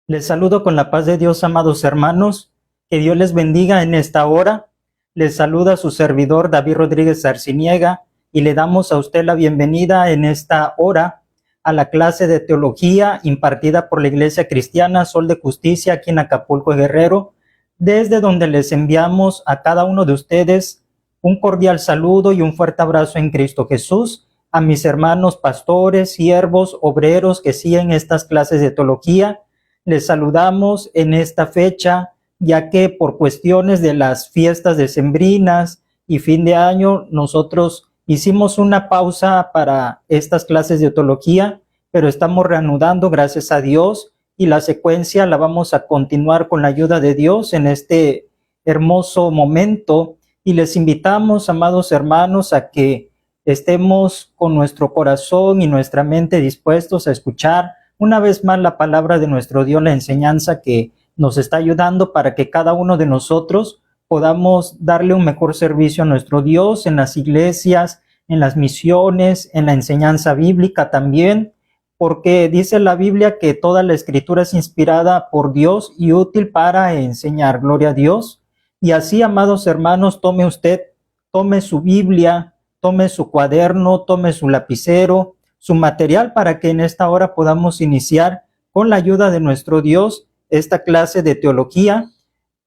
Les saludo con la paz de Dios, amados hermanos. Que Dios les bendiga en esta hora. Les saluda su servidor David Rodríguez Arciniega y le damos a usted la bienvenida en esta hora a la clase de teología impartida por la Iglesia Cristiana Sol de Justicia aquí en Acapulco, Guerrero, desde donde les enviamos a cada uno de ustedes un cordial saludo y un fuerte abrazo en Cristo Jesús, a mis hermanos pastores, siervos, obreros que siguen estas clases de teología. Les saludamos en esta fecha, ya que por cuestiones de las fiestas decembrinas y fin de año, nosotros hicimos una pausa para estas clases de teología, pero estamos reanudando, gracias a Dios, y la secuencia la vamos a continuar con la ayuda de Dios en este hermoso momento. Y les invitamos, amados hermanos, a que estemos con nuestro corazón y nuestra mente dispuestos a escuchar una vez más la palabra de nuestro Dios, la enseñanza que nos está ayudando para que cada uno de nosotros podamos darle un mejor servicio a nuestro Dios en las iglesias, en las misiones, en la enseñanza bíblica también, porque dice la Biblia que toda la escritura es inspirada por Dios y útil para enseñar. Gloria a Dios. Y así, amados hermanos, tome su Biblia, tome su cuaderno, tome su lapicero, su material para que en esta hora podamos iniciar con la ayuda de nuestro Dios esta clase de teología.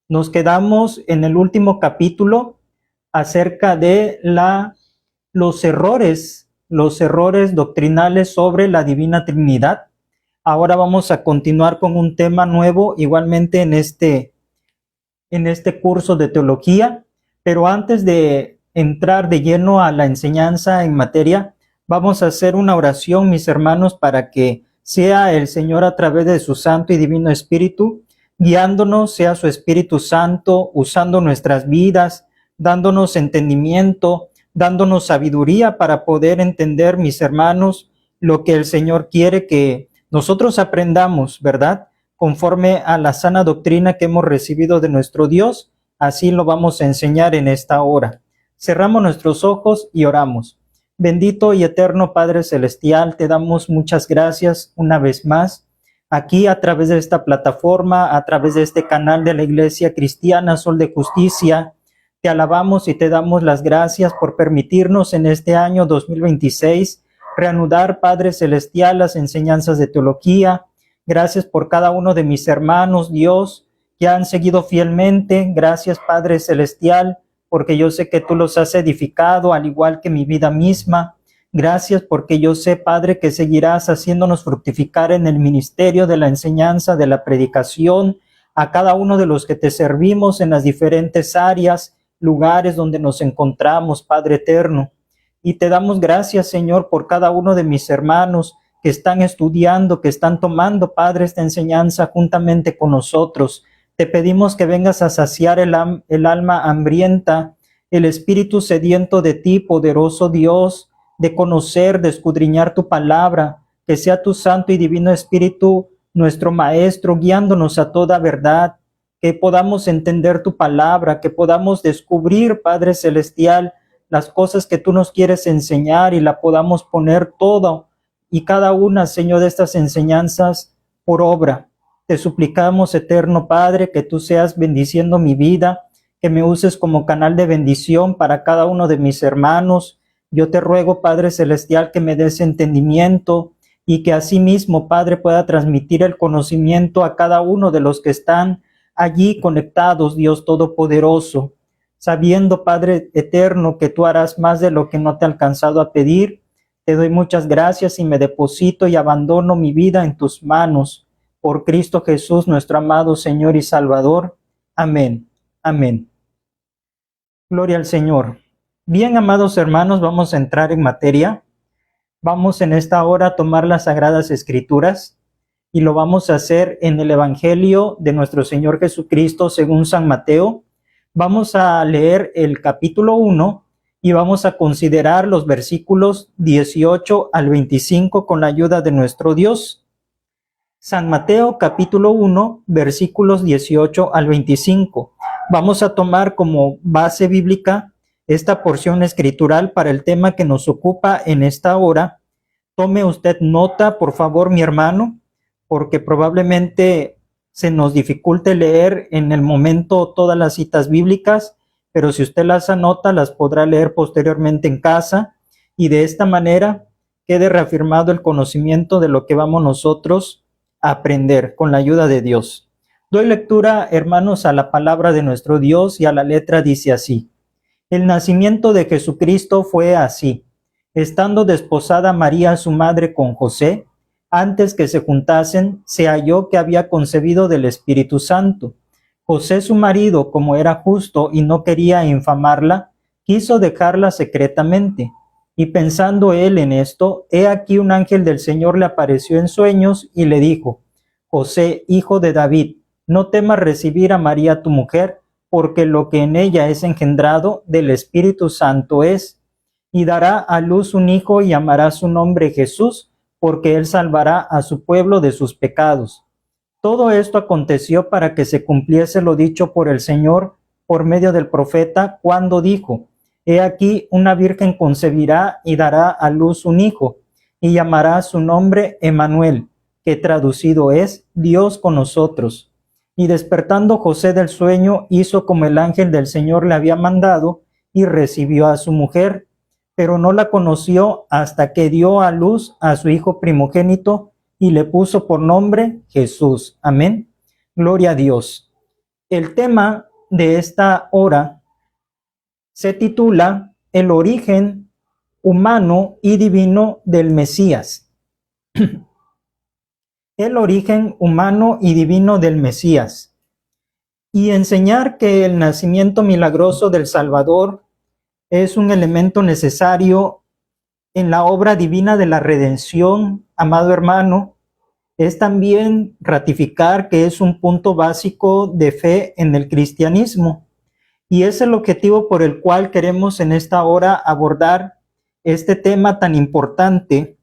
Nos quedamos en el último capítulo acerca de los errores doctrinales sobre la Divina Trinidad. Ahora vamos a continuar con un tema nuevo, igualmente en este curso de teología, pero antes de entrar de lleno a la enseñanza en materia, vamos a hacer una oración, mis hermanos, para que sea el Señor a través de su Santo y Divino Espíritu, guiándonos, sea su Espíritu Santo, usando nuestras vidas, dándonos entendimiento, dándonos sabiduría para poder entender, mis hermanos, lo que el Señor quiere que nosotros aprendamos, ¿verdad? Conforme a la sana doctrina que hemos recibido de nuestro Dios, así lo vamos a enseñar en esta hora. Cerramos nuestros ojos y oramos. Bendito y eterno Padre Celestial, te damos muchas gracias una vez más, aquí a través de esta plataforma, a través de este canal de la Iglesia Cristiana Sol de Justicia. Te alabamos y te damos las gracias por permitirnos en este año 2026 reanudar, Padre Celestial, las enseñanzas de teología. Gracias por cada uno de mis hermanos, Dios, que han seguido fielmente. Gracias, Padre Celestial, porque yo sé que tú los has edificado, al igual que mi vida misma. Gracias porque yo sé, Padre, que seguirás haciéndonos fructificar en el ministerio de la enseñanza, de la predicación, a cada uno de los que te servimos en las diferentes áreas, lugares donde nos encontramos, Padre eterno. Y te damos gracias, Señor, por cada uno de mis hermanos que están estudiando, que están tomando, Padre, esta enseñanza juntamente con nosotros. Te pedimos que vengas a saciar el alma hambrienta, el espíritu sediento de ti, poderoso Dios, de conocer, de escudriñar tu palabra, que sea tu santo y divino Espíritu nuestro Maestro, guiándonos a toda verdad, que podamos entender tu palabra, que podamos descubrir, Padre Celestial, las cosas que tú nos quieres enseñar y la podamos poner todo y cada una, Señor, de estas enseñanzas por obra. Te suplicamos, eterno Padre, que tú seas bendiciendo mi vida, que me uses como canal de bendición para cada uno de mis hermanos. Yo te ruego, Padre Celestial, que me des entendimiento y que asimismo, Padre, pueda transmitir el conocimiento a cada uno de los que están allí conectados, Dios Todopoderoso, sabiendo, Padre eterno, que tú harás más de lo que no te he alcanzado a pedir. Te doy muchas gracias y me deposito y abandono mi vida en tus manos. Por Cristo Jesús, nuestro amado Señor y Salvador. Amén. Amén. Gloria al Señor. Bien, amados hermanos, vamos a entrar en materia. Vamos en esta hora a tomar las Sagradas Escrituras y lo vamos a hacer en el Evangelio de nuestro Señor Jesucristo según San Mateo. Vamos a leer el capítulo 1 y vamos a considerar los versículos 18 al 25 con la ayuda de nuestro Dios. San Mateo capítulo 1, versículos 18 al 25. Vamos a tomar como base bíblica esta porción escritural para el tema que nos ocupa en esta hora. Tome usted nota, por favor, mi hermano, porque probablemente se nos dificulte leer en el momento todas las citas bíblicas, pero si usted las anota, las podrá leer posteriormente en casa y de esta manera quede reafirmado el conocimiento de lo que vamos nosotros a aprender con la ayuda de Dios. Doy lectura, hermanos, a la palabra de nuestro Dios y a la letra dice así. El nacimiento de Jesucristo fue así. Estando desposada María, su madre, con José, antes que se juntasen, se halló que había concebido del Espíritu Santo. José, su marido, como era justo y no quería infamarla, quiso dejarla secretamente. Y pensando él en esto, he aquí un ángel del Señor le apareció en sueños y le dijo, José, hijo de David, no temas recibir a María tu mujer, porque lo que en ella es engendrado del Espíritu Santo es, y dará a luz un hijo y llamará su nombre Jesús, porque él salvará a su pueblo de sus pecados. Todo esto aconteció para que se cumpliese lo dicho por el Señor por medio del profeta, cuando dijo, he aquí una virgen concebirá y dará a luz un hijo, y llamará su nombre Emmanuel, que traducido es Dios con nosotros. Y despertando José del sueño, hizo como el ángel del Señor le había mandado, y recibió a su mujer, pero no la conoció hasta que dio a luz a su hijo primogénito, y le puso por nombre Jesús. Amén. Gloria a Dios. El tema de esta hora se titula El origen humano y divino del Mesías. El origen humano y divino del Mesías. Y enseñar que el nacimiento milagroso del Salvador es un elemento necesario en la obra divina de la redención, amado hermano, es también ratificar que es un punto básico de fe en el cristianismo. Y es el objetivo por el cual queremos en esta hora abordar este tema tan importante,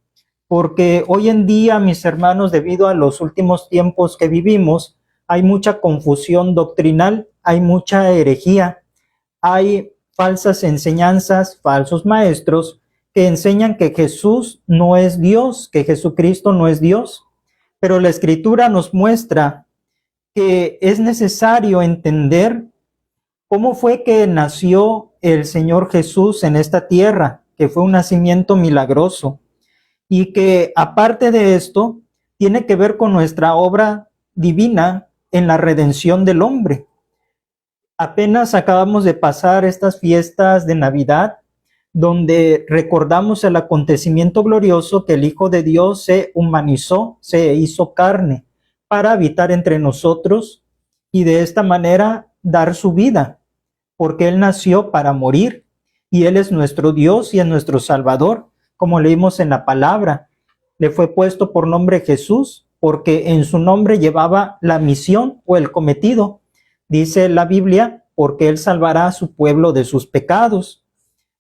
porque hoy en día, mis hermanos, debido a los últimos tiempos que vivimos, hay mucha confusión doctrinal, hay mucha herejía, hay falsas enseñanzas, falsos maestros que enseñan que Jesús no es Dios, que Jesucristo no es Dios. Pero la Escritura nos muestra que es necesario entender cómo fue que nació el Señor Jesús en esta tierra, que fue un nacimiento milagroso y que aparte de esto tiene que ver con nuestra obra divina en la redención del hombre. Apenas acabamos de pasar estas fiestas de Navidad, donde recordamos el acontecimiento glorioso que el Hijo de Dios se humanizó, se hizo carne para habitar entre nosotros y de esta manera dar su vida, porque Él nació para morir y Él es nuestro Dios y es nuestro Salvador, como leímos en la palabra. Le fue puesto por nombre Jesús, porque en su nombre llevaba la misión o el cometido. Dice la Biblia, porque Él salvará a su pueblo de sus pecados.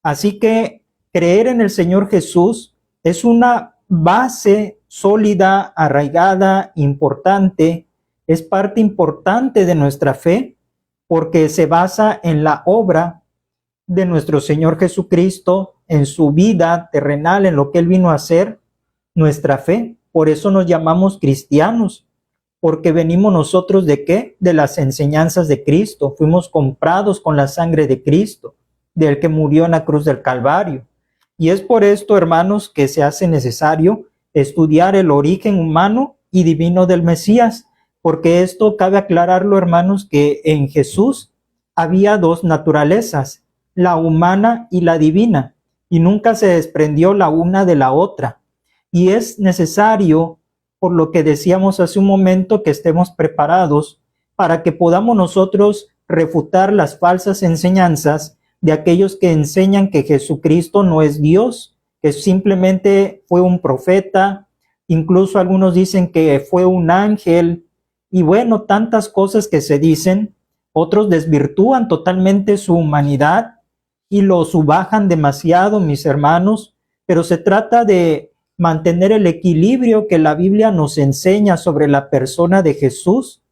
Así que creer en el Señor Jesús es una base sólida, arraigada, importante, es parte importante de nuestra fe, porque se basa en la obra de nuestro Señor Jesucristo, en su vida terrenal, en lo que Él vino a hacer, nuestra fe. Por eso nos llamamos cristianos, porque venimos nosotros ¿de qué? De las enseñanzas de Cristo. Fuimos comprados con la sangre de Cristo, del que murió en la cruz del Calvario. Y es por esto, hermanos, que se hace necesario estudiar el origen humano y divino del Mesías, porque esto cabe aclararlo, hermanos, que en Jesús había dos naturalezas, la humana y la divina, y nunca se desprendió la una de la otra. Y es necesario, por lo que decíamos hace un momento, que estemos preparados para que podamos nosotros refutar las falsas enseñanzas de aquellos que enseñan que Jesucristo no es Dios, que simplemente fue un profeta, incluso algunos dicen que fue un ángel, y bueno, tantas cosas que se dicen. Otros desvirtúan totalmente su humanidad y lo subajan demasiado, mis hermanos, pero se trata de mantener el equilibrio que la Biblia nos enseña sobre la persona de Jesús,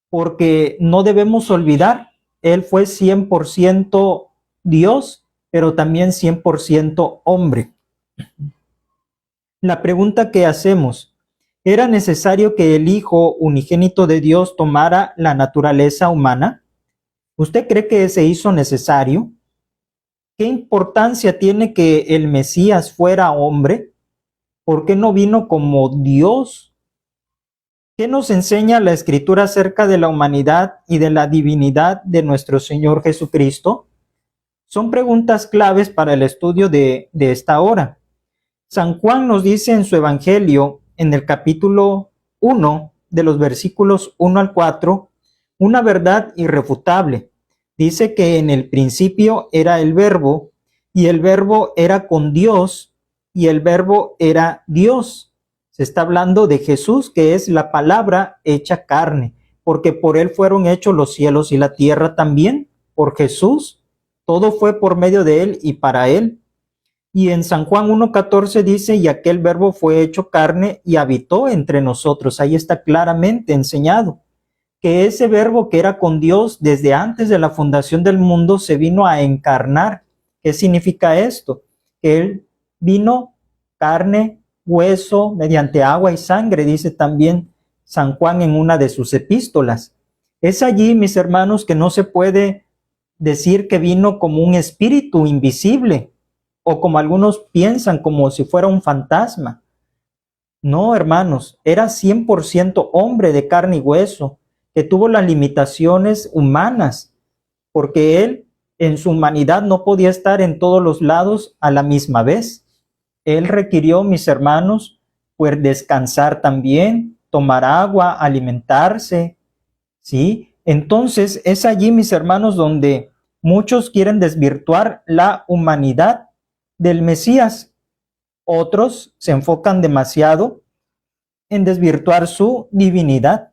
porque no debemos olvidar, Él fue 100% Dios, pero también 100% hombre. La pregunta que hacemos, ¿Era necesario que el Hijo unigénito de Dios tomara la naturaleza humana? ¿Usted cree que se hizo necesario? ¿Qué importancia tiene que el Mesías fuera hombre? ¿Por qué no vino como Dios? ¿Qué nos enseña la Escritura acerca de la humanidad y de la divinidad de nuestro Señor Jesucristo? Son preguntas claves para el estudio de esta hora. San Juan nos dice en su Evangelio, en el capítulo 1, de los versículos 1 al 4, una verdad irrefutable. Dice que en el principio era el Verbo, y el Verbo era con Dios, y el Verbo era Dios. Se está hablando de Jesús, que es la palabra hecha carne, porque por él fueron hechos los cielos y la tierra también, por Jesús. Todo fue por medio de él y para él. Y en San Juan 1:14 dice, y aquel Verbo fue hecho carne y habitó entre nosotros. Ahí está claramente enseñado que ese Verbo que era con Dios desde antes de la fundación del mundo se vino a encarnar. ¿Qué significa esto? Que él vino carne, hueso, mediante agua y sangre, dice también San Juan en una de sus epístolas. Es allí, mis hermanos, que no se puede decir que vino como un espíritu invisible o como algunos piensan, como si fuera un fantasma. No, hermanos, era 100% hombre de carne y hueso, que tuvo las limitaciones humanas, porque él en su humanidad no podía estar en todos los lados a la misma vez. Él requirió, mis hermanos, pues descansar también, tomar agua, alimentarse, ¿sí? Entonces es allí, mis hermanos, donde muchos quieren desvirtuar la humanidad del Mesías. Otros se enfocan demasiado en desvirtuar su divinidad.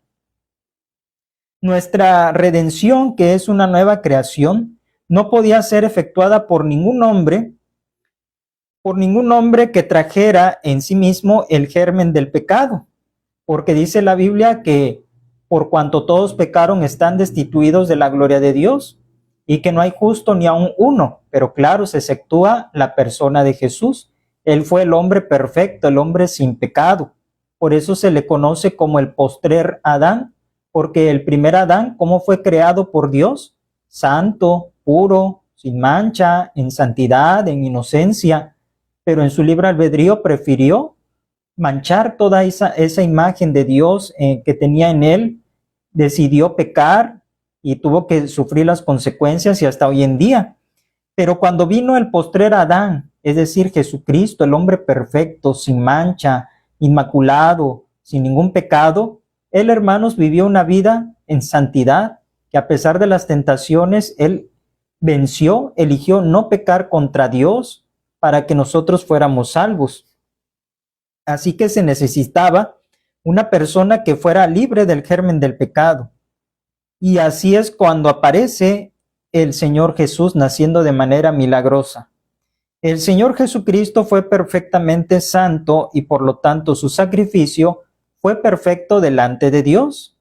Nuestra redención, que es una nueva creación, no podía ser efectuada por ningún hombre que trajera en sí mismo el germen del pecado, porque dice la Biblia que por cuanto todos pecaron están destituidos de la gloria de Dios y que no hay justo ni aun uno, pero claro, se exceptúa la persona de Jesús. Él fue el hombre perfecto, el hombre sin pecado. Por eso se le conoce como el postrer Adán, porque el primer Adán, ¿cómo fue creado por Dios? Santo, puro, sin mancha, en santidad, en inocencia, pero en su libre albedrío prefirió manchar toda esa imagen de Dios que tenía en él, decidió pecar y tuvo que sufrir las consecuencias y hasta hoy en día. Pero cuando vino el postrer Adán, es decir, Jesucristo, el hombre perfecto, sin mancha, inmaculado, sin ningún pecado, él, hermanos, vivió una vida en santidad, que a pesar de las tentaciones, él venció, eligió no pecar contra Dios para que nosotros fuéramos salvos. Así que se necesitaba una persona que fuera libre del germen del pecado. Y así es cuando aparece el Señor Jesús naciendo de manera milagrosa. El Señor Jesucristo fue perfectamente santo y por lo tanto su sacrificio fue perfecto delante de Dios.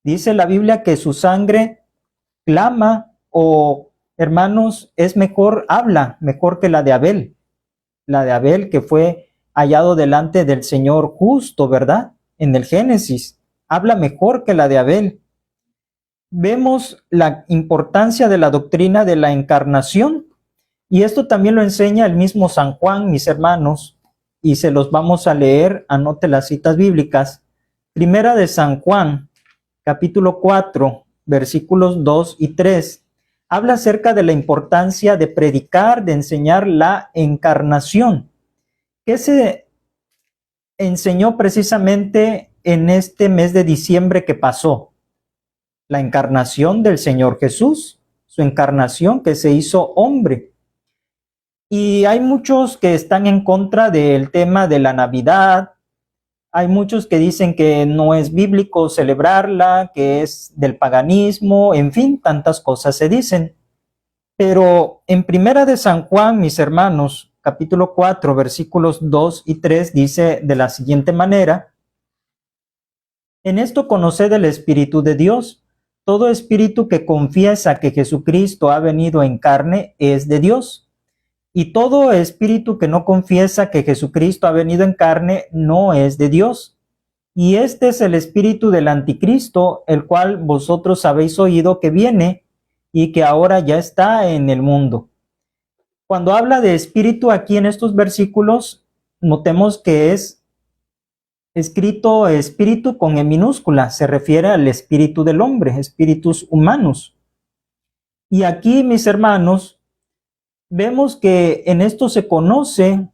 Dice la Biblia que su sangre clama o, hermanos, es mejor, habla mejor que la de Abel. La de Abel que fue hallado delante del Señor justo, ¿verdad? En el Génesis, habla mejor que la de Abel. Vemos la importancia de la doctrina de la encarnación, y esto también lo enseña el mismo San Juan, mis hermanos, y se los vamos a leer, anote las citas bíblicas. Primera de San Juan, capítulo 4, versículos 2 y 3, habla acerca de la importancia de predicar, de enseñar la encarnación. ¿Qué se enseñó precisamente en este mes de diciembre que pasó? La encarnación del Señor Jesús, su encarnación que se hizo hombre. Y hay muchos que están en contra del tema de la Navidad, hay muchos que dicen que no es bíblico celebrarla, que es del paganismo, en fin, tantas cosas se dicen. Pero en Primera de San Juan, mis hermanos, capítulo 4, versículos 2 y 3, dice de la siguiente manera: en esto conoced el Espíritu de Dios. Todo espíritu que confiesa que Jesucristo ha venido en carne es de Dios. Y todo espíritu que no confiesa que Jesucristo ha venido en carne no es de Dios. Y este es el espíritu del anticristo, el cual vosotros habéis oído que viene y que ahora ya está en el mundo. Cuando habla de espíritu aquí en estos versículos, notemos que es escrito espíritu con E minúscula, se refiere al espíritu del hombre, espíritus humanos. Y aquí, mis hermanos, vemos que en esto se conoce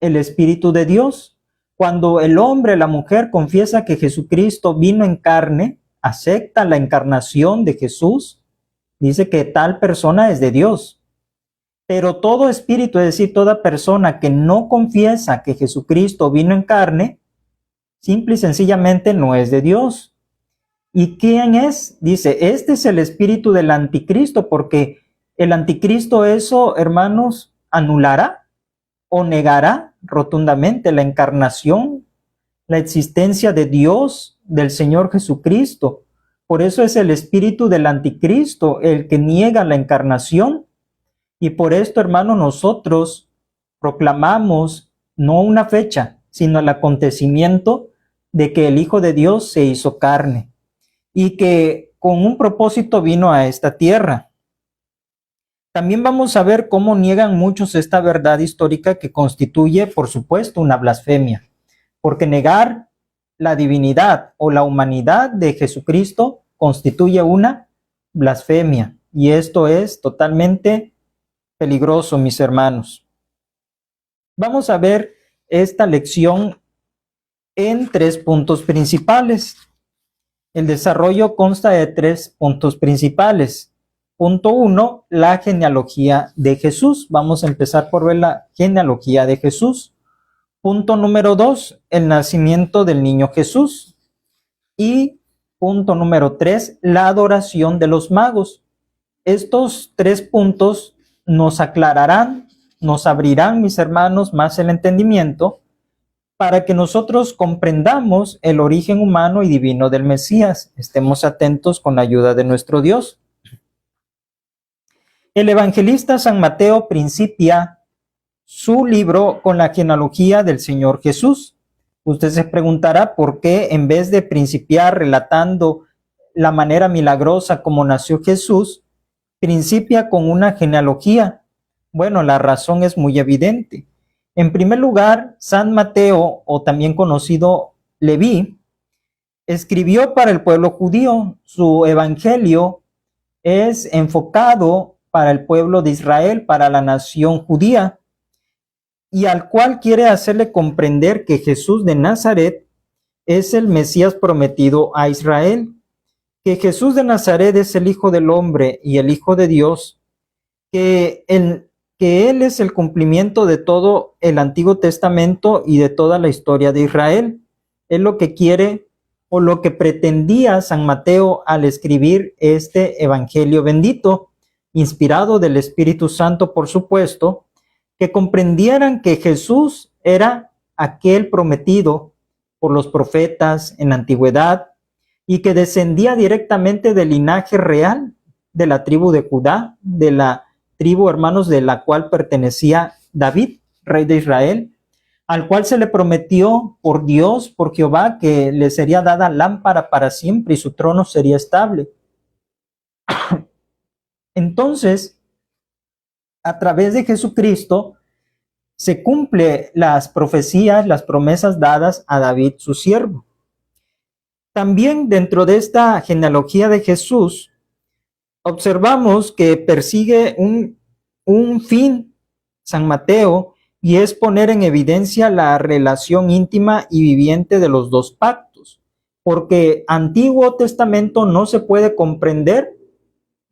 el espíritu de Dios. Cuando el hombre, la mujer confiesa que Jesucristo vino en carne, acepta la encarnación de Jesús, dice que tal persona es de Dios. Pero todo espíritu, es decir, toda persona que no confiesa que Jesucristo vino en carne, simple y sencillamente no es de Dios. ¿Y quién es? Dice, este es el espíritu del anticristo, porque el anticristo eso, hermanos, anulará o negará rotundamente la encarnación, la existencia de Dios, del Señor Jesucristo. Por eso es el espíritu del anticristo el que niega la encarnación. Y por esto, hermano, nosotros proclamamos no una fecha, sino el acontecimiento de que el Hijo de Dios se hizo carne y que con un propósito vino a esta tierra. También vamos a ver cómo niegan muchos esta verdad histórica que constituye, por supuesto, una blasfemia, porque negar la divinidad o la humanidad de Jesucristo constituye una blasfemia, y esto es totalmente peligroso, mis hermanos. Vamos a ver esta lección en 3 puntos principales. El desarrollo consta de 3 puntos principales. Punto 1, la genealogía de Jesús. Vamos a empezar por ver la genealogía de Jesús. Punto número 2, el nacimiento del niño Jesús. Y punto número 3, la adoración de los magos. Estos 3 puntos nos aclararán, nos abrirán, mis hermanos, más el entendimiento para que nosotros comprendamos el origen humano y divino del Mesías. Estemos atentos con la ayuda de nuestro Dios. El evangelista San Mateo principia su libro con la genealogía del Señor Jesús. Usted se preguntará por qué en vez de principiar relatando la manera milagrosa como nació Jesús, principia con una genealogía. Bueno, la razón es muy evidente. En primer lugar, San Mateo, o también conocido Leví, escribió para el pueblo judío. Su evangelio es enfocado para el pueblo de Israel, para la nación judía, y al cual quiere hacerle comprender que Jesús de Nazaret es el Mesías prometido a Israel, que Jesús de Nazaret es el Hijo del Hombre y el Hijo de Dios, que Él es el cumplimiento de todo el Antiguo Testamento y de toda la historia de Israel. Es lo que quiere o lo que pretendía San Mateo al escribir este evangelio bendito, inspirado del Espíritu Santo, por supuesto, que comprendieran que Jesús era aquel prometido por los profetas en la antigüedad y que descendía directamente del linaje real de la tribu de Judá, de la tribu, hermanos, de la cual pertenecía David, rey de Israel, al cual se le prometió por Dios, por Jehová, que le sería dada lámpara para siempre y su trono sería estable. Entonces, a través de Jesucristo se cumple las profecías, las promesas dadas a David, su siervo. También dentro de esta genealogía de Jesús, observamos que persigue un fin San Mateo, y es poner en evidencia la relación íntima y viviente de los dos pactos, porque Antiguo Testamento no se puede comprender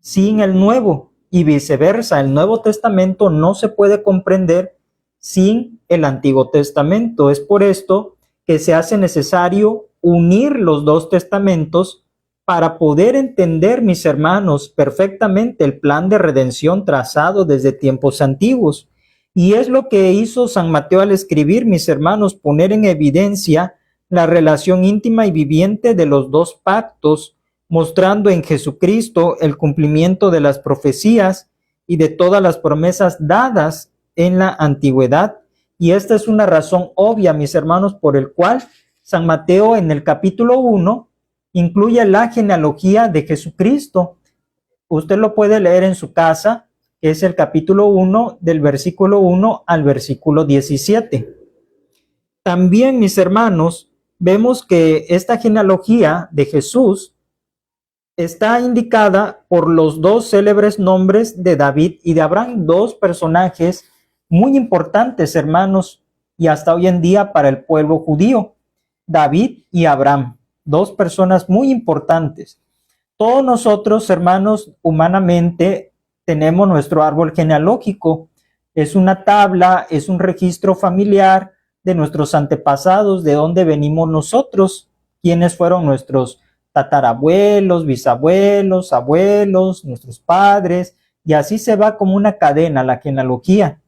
sin el Nuevo, y viceversa, el Nuevo Testamento no se puede comprender sin el Antiguo Testamento. Es por esto que se hace necesario unir los dos testamentos para poder entender, mis hermanos, perfectamente el plan de redención trazado desde tiempos antiguos. Y es lo que hizo San Mateo al escribir, mis hermanos, poner en evidencia la relación íntima y viviente de los dos pactos, mostrando en Jesucristo el cumplimiento de las profecías y de todas las promesas dadas en la antigüedad. Y esta es una razón obvia, mis hermanos, por el cual San Mateo en el capítulo 1 incluye la genealogía de Jesucristo. Usted lo puede leer en su casa, que es el capítulo 1 del versículo 1 al versículo 17. También, mis hermanos, vemos que esta genealogía de Jesús está indicada por los dos célebres nombres de David y de Abraham, dos personajes muy importantes, hermanos, y hasta hoy en día para el pueblo judío. David y Abraham, dos personas muy importantes. Todos nosotros, hermanos, humanamente tenemos nuestro árbol genealógico. Es una tabla, es un registro familiar de nuestros antepasados, de dónde venimos nosotros, quiénes fueron nuestros tatarabuelos, bisabuelos, abuelos, nuestros padres, y así se va como una cadena la genealogía.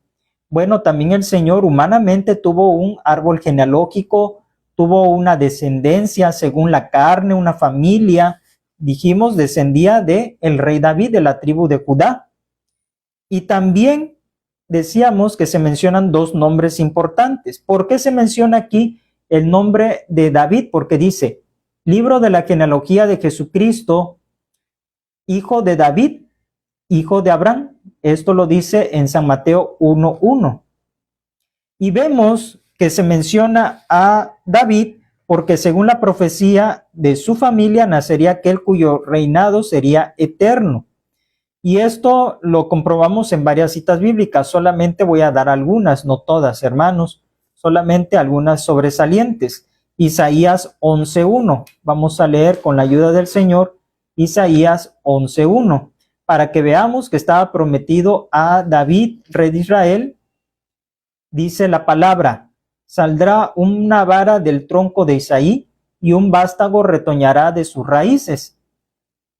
Bueno, también el Señor humanamente tuvo un árbol genealógico, tuvo una descendencia según la carne, una familia. Dijimos, descendía de el rey David, de la tribu de Judá. Y también decíamos que se mencionan dos nombres importantes. ¿Por qué se menciona aquí el nombre de David? Porque dice, libro de la genealogía de Jesucristo, hijo de David, hijo de Abraham. Esto lo dice en San Mateo 1:1. Y vemos que se menciona a David porque según la profecía de su familia nacería aquel cuyo reinado sería eterno. Y esto lo comprobamos en varias citas bíblicas. Solamente voy a dar algunas, no todas, hermanos, solamente algunas sobresalientes. Isaías 11:1. Vamos a leer con la ayuda del Señor Isaías 11:1 para que veamos que estaba prometido a David, rey de Israel. Dice la palabra, saldrá una vara del tronco de Isaí y un vástago retoñará de sus raíces.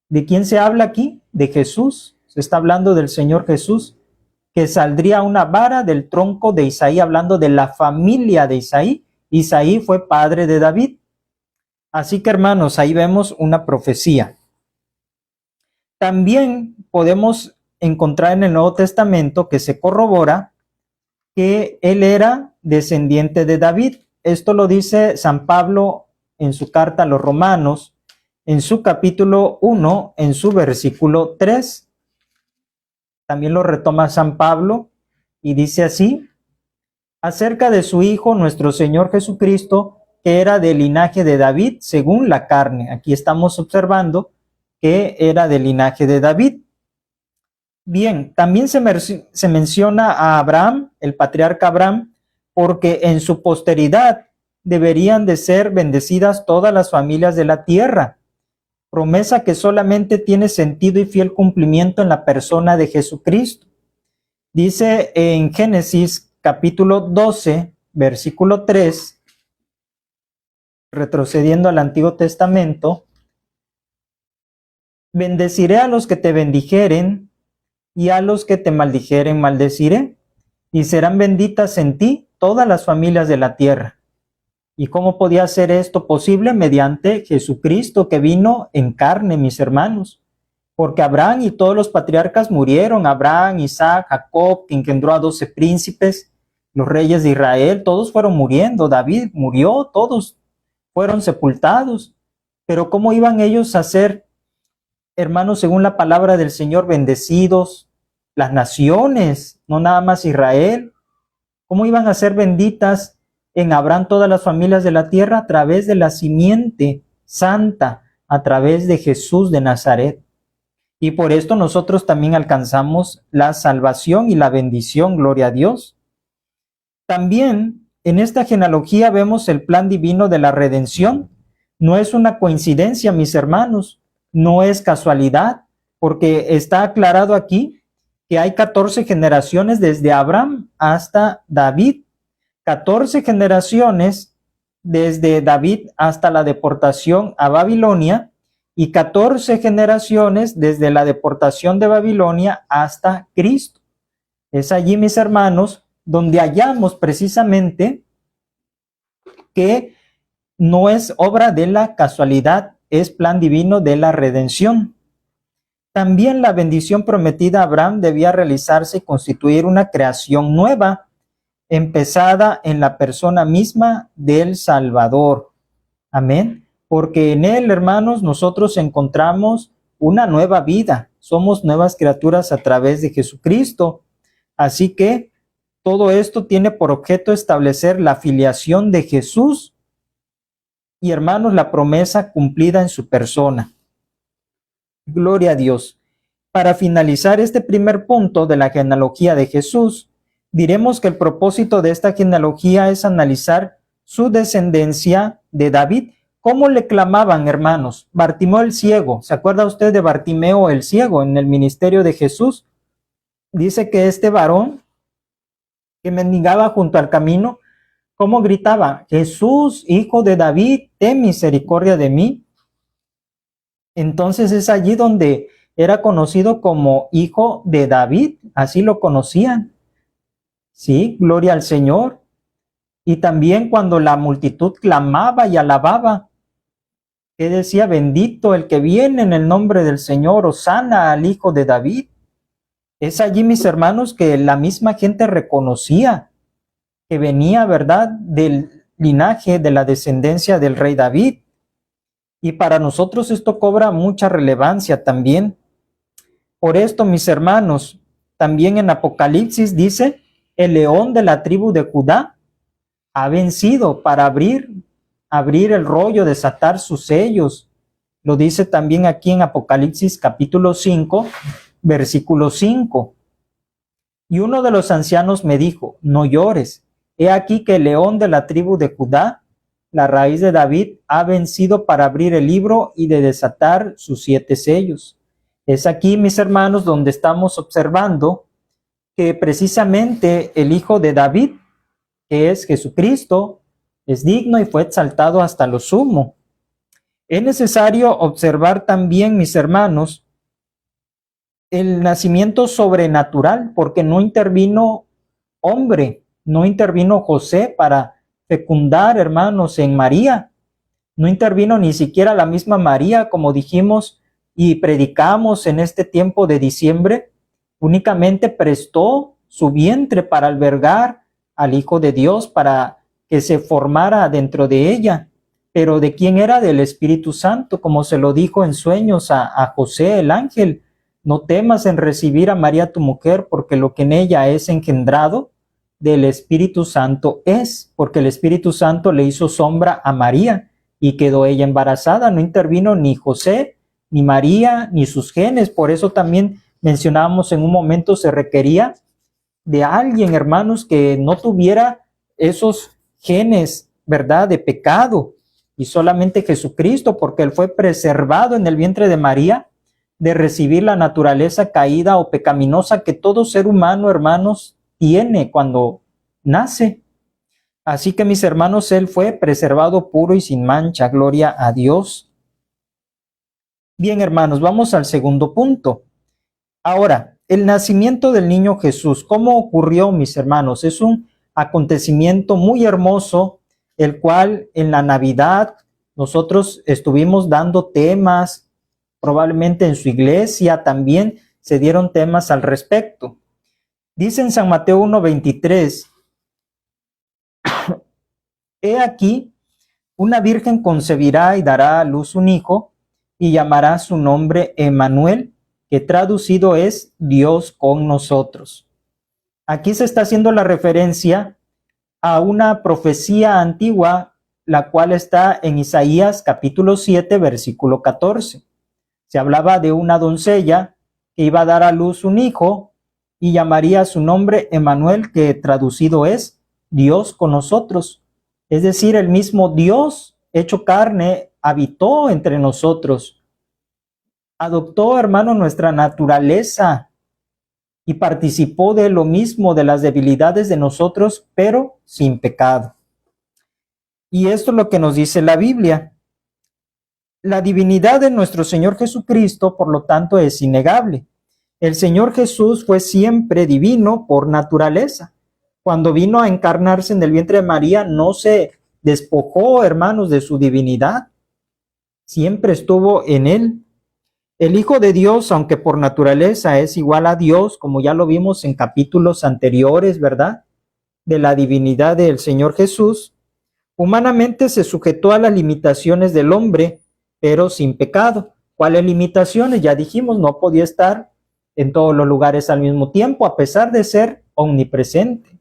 ¿De quién se habla aquí? De Jesús. Se está hablando del Señor Jesús, que saldría una vara del tronco de Isaí, hablando de la familia de Isaí. Isaí fue padre de David. Así que, hermanos, ahí vemos una profecía. También podemos encontrar en el Nuevo Testamento que se corrobora que él era descendiente de David. Esto lo dice San Pablo en su carta a los Romanos, en su capítulo 1, en su versículo 3. También lo retoma San Pablo y dice así, acerca de su Hijo, nuestro Señor Jesucristo, que era del linaje de David según la carne. Aquí estamos observando que era del linaje de David. Bien, también se menciona a Abraham, el patriarca Abraham, porque en su posteridad deberían de ser bendecidas todas las familias de la tierra. Promesa que solamente tiene sentido y fiel cumplimiento en la persona de Jesucristo. Dice en Génesis capítulo 12, versículo 3, retrocediendo al Antiguo Testamento, bendeciré a los que te bendijeren y a los que te maldijeren maldeciré, y serán benditas en ti todas las familias de la tierra. ¿Y cómo podía ser esto posible? Mediante Jesucristo que vino en carne, mis hermanos. Porque Abraham y todos los patriarcas murieron. Abraham, Isaac, Jacob, que engendró a 12 príncipes, los reyes de Israel, todos fueron muriendo. David murió, todos fueron sepultados. Pero ¿cómo iban ellos a ser, hermanos, según la palabra del Señor, bendecidos? Las naciones, no nada más Israel. ¿Cómo iban a ser benditas en Abraham todas las familias de la tierra? A través de la simiente santa, a través de Jesús de Nazaret. Y por esto nosotros también alcanzamos la salvación y la bendición, gloria a Dios. También en esta genealogía vemos el plan divino de la redención. No es una coincidencia, mis hermanos, no es casualidad, porque está aclarado aquí que hay 14 generaciones desde Abraham hasta David. 14 generaciones desde David hasta la deportación a Babilonia y 14 generaciones desde la deportación de Babilonia hasta Cristo. Es allí, mis hermanos, donde hallamos precisamente que no es obra de la casualidad, es plan divino de la redención. También la bendición prometida a Abraham debía realizarse y constituir una creación nueva, empezada en la persona misma del Salvador. Amén. Porque en Él, hermanos, nosotros encontramos una nueva vida. Somos nuevas criaturas a través de Jesucristo. Así que todo esto tiene por objeto establecer la filiación de Jesús y, hermanos, la promesa cumplida en su persona. Gloria a Dios. Para finalizar este primer punto de la genealogía de Jesús, diremos que el propósito de esta genealogía es analizar su descendencia de David. ¿Cómo le clamaban, hermanos? Bartimeo el ciego. ¿Se acuerda usted de Bartimeo el ciego en el ministerio de Jesús? Dice que este varón que mendigaba junto al camino, ¿cómo gritaba? Jesús, hijo de David, ten misericordia de mí. Entonces es allí donde era conocido como hijo de David, así lo conocían. Sí, gloria al Señor. Y también cuando la multitud clamaba y alababa, que decía, bendito el que viene en el nombre del Señor, hosana al hijo de David. Es allí, mis hermanos, que la misma gente reconocía que venía, ¿verdad?, del linaje, de la descendencia del rey David. Y para nosotros esto cobra mucha relevancia también. Por esto, mis hermanos, también en Apocalipsis dice, el león de la tribu de Judá ha vencido para abrir el rollo, desatar sus sellos. Lo dice también aquí en Apocalipsis capítulo 5, versículo 5. Y uno de los ancianos me dijo, no llores, he aquí que el león de la tribu de Judá, la raíz de David, ha vencido para abrir el libro y de desatar sus 7 sellos. Es aquí, mis hermanos, donde estamos observando que precisamente el hijo de David, que es Jesucristo, es digno y fue exaltado hasta lo sumo. Es necesario observar también, mis hermanos, el nacimiento sobrenatural, porque no intervino hombre, no intervino José para fecundar, hermanos, en María. No intervino ni siquiera la misma María, como dijimos y predicamos en este tiempo de diciembre. Únicamente prestó su vientre para albergar al Hijo de Dios, para que se formara dentro de ella. Pero ¿de quién era? Del Espíritu Santo, como se lo dijo en sueños a José el ángel. No temas en recibir a María tu mujer, porque lo que en ella es engendrado del Espíritu Santo es, porque el Espíritu Santo le hizo sombra a María y quedó ella embarazada. No intervino ni José, ni María, ni sus genes. Por eso también mencionábamos en un momento, se requería de alguien, hermanos, que no tuviera esos genes, ¿verdad?, de pecado, y solamente Jesucristo, porque él fue preservado en el vientre de María de recibir la naturaleza caída o pecaminosa que todo ser humano, hermanos, tiene cuando nace. Así que, mis hermanos, él fue preservado puro y sin mancha. Gloria a Dios. Bien, hermanos, vamos al segundo punto. Ahora, el nacimiento del niño Jesús, ¿cómo ocurrió, mis hermanos? Es un acontecimiento muy hermoso, el cual en la Navidad nosotros estuvimos dando temas, probablemente en su iglesia también se dieron temas al respecto. Dice en San Mateo 1:23, he aquí, una virgen concebirá y dará a luz un hijo, y llamará su nombre Emmanuel, que traducido es Dios con nosotros. Aquí se está haciendo la referencia a una profecía antigua, la cual está en Isaías capítulo 7, versículo 14. Se hablaba de una doncella que iba a dar a luz un hijo y llamaría su nombre Emmanuel, que traducido es Dios con nosotros. Es decir, el mismo Dios hecho carne habitó entre nosotros. Adoptó, hermano, nuestra naturaleza y participó de lo mismo, de las debilidades de nosotros, pero sin pecado. Y esto es lo que nos dice la Biblia. La divinidad de nuestro Señor Jesucristo, por lo tanto, es innegable. El Señor Jesús fue siempre divino por naturaleza. Cuando vino a encarnarse en el vientre de María, no se despojó, hermanos, de su divinidad. Siempre estuvo en él. El Hijo de Dios, aunque por naturaleza es igual a Dios, como ya lo vimos en capítulos anteriores, ¿verdad?, de la divinidad del Señor Jesús, Humanamente se sujetó a las limitaciones del hombre, pero sin pecado. ¿Cuáles limitaciones? Ya dijimos, no podía estar en todos los lugares al mismo tiempo, a pesar de ser omnipresente.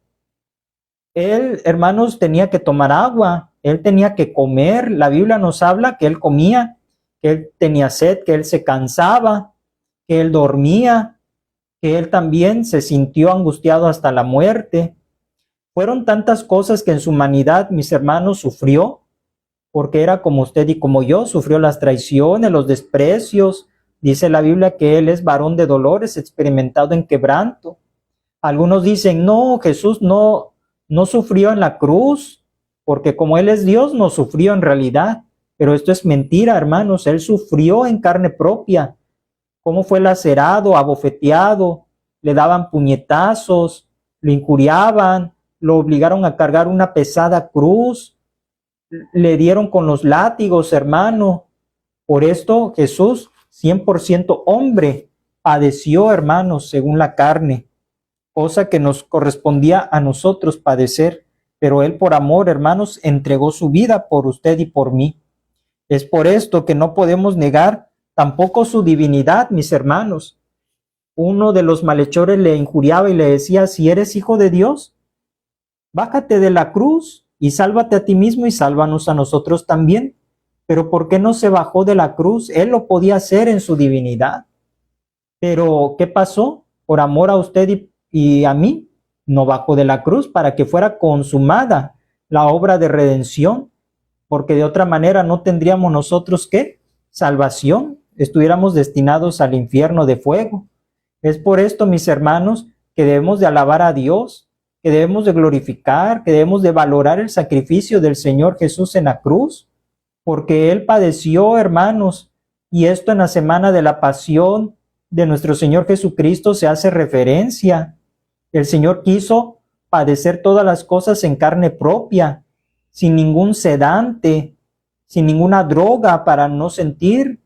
Él, hermanos, tenía que tomar agua, él tenía que comer. La Biblia nos habla que él comía, que él tenía sed, que él se cansaba, que él dormía, que él también se sintió angustiado hasta la muerte. Fueron tantas cosas que en su humanidad, mis hermanos, sufrió, porque era como usted y como yo, sufrió las traiciones, los desprecios. Dice la Biblia que él es varón de dolores, experimentado en quebranto. Algunos dicen, no, Jesús no sufrió en la cruz, porque como él es Dios, no sufrió en realidad. Pero esto es mentira, hermanos, él sufrió en carne propia. Cómo fue lacerado, abofeteado, le daban puñetazos, lo injuriaban, lo obligaron a cargar una pesada cruz, le dieron con los látigos, hermano. Por esto Jesús, 100% hombre, padeció, hermanos, según la carne, cosa que nos correspondía a nosotros padecer, pero él por amor, hermanos, entregó su vida por usted y por mí. Es por esto que no podemos negar tampoco su divinidad, mis hermanos. Uno de los malhechores le injuriaba y le decía, si eres hijo de Dios, bájate de la cruz y sálvate a ti mismo y sálvanos a nosotros también. Pero ¿por qué no se bajó de la cruz? Él lo podía hacer en su divinidad. Pero ¿qué pasó? Por amor a usted y a mí, no bajó de la cruz para que fuera consumada la obra de redención, porque de otra manera no tendríamos nosotros ¿qué? Salvación, estuviéramos destinados al infierno de fuego. Es por esto, mis hermanos, que debemos de alabar a Dios, que debemos de glorificar, que debemos de valorar el sacrificio del Señor Jesús en la cruz, porque Él padeció, hermanos, y esto en la semana de la pasión de nuestro Señor Jesucristo se hace referencia. El Señor quiso padecer todas las cosas en carne propia, sin ningún sedante, sin ninguna droga para no sentir.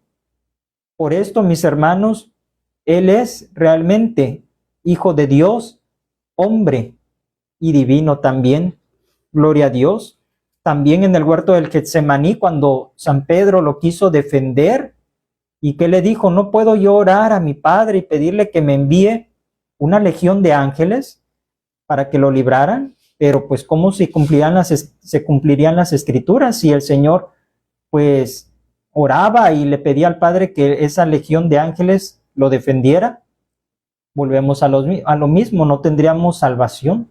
Por esto, mis hermanos, Él es realmente Hijo de Dios, hombre y divino también. Gloria a Dios. También en el huerto del Getsemaní, cuando San Pedro lo quiso defender, y que le dijo, no puedo yo orar a mi Padre y pedirle que me envíe una legión de ángeles para que lo libraran, pero pues cómo se cumplirían las escrituras si el Señor pues oraba y le pedía al Padre que esa legión de ángeles lo defendiera. Volvemos a lo mismo, no tendríamos salvación.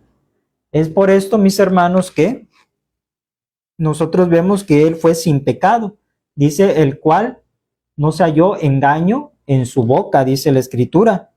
Es por esto, mis hermanos, que nosotros vemos que Él fue sin pecado. Dice, el cual no se halló engaño en su boca, dice la Escritura.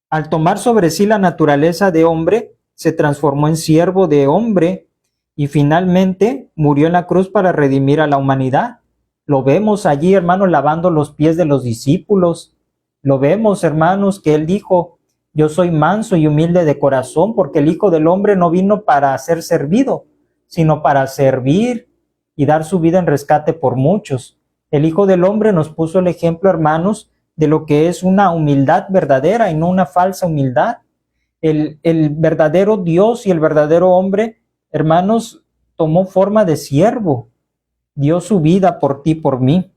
Al tomar sobre sí la naturaleza de hombre, se transformó en siervo de hombre y finalmente murió en la cruz para redimir a la humanidad. Lo vemos allí, hermanos, lavando los pies de los discípulos. Lo vemos, hermanos, que Él dijo, yo soy manso y humilde de corazón, porque el Hijo del Hombre no vino para ser servido, sino para servir y dar su vida en rescate por muchos. El Hijo del Hombre nos puso el ejemplo, hermanos, de lo que es una humildad verdadera y no una falsa humildad. El verdadero Dios y el verdadero hombre, hermanos, tomó forma de siervo, dio su vida por ti, por mí.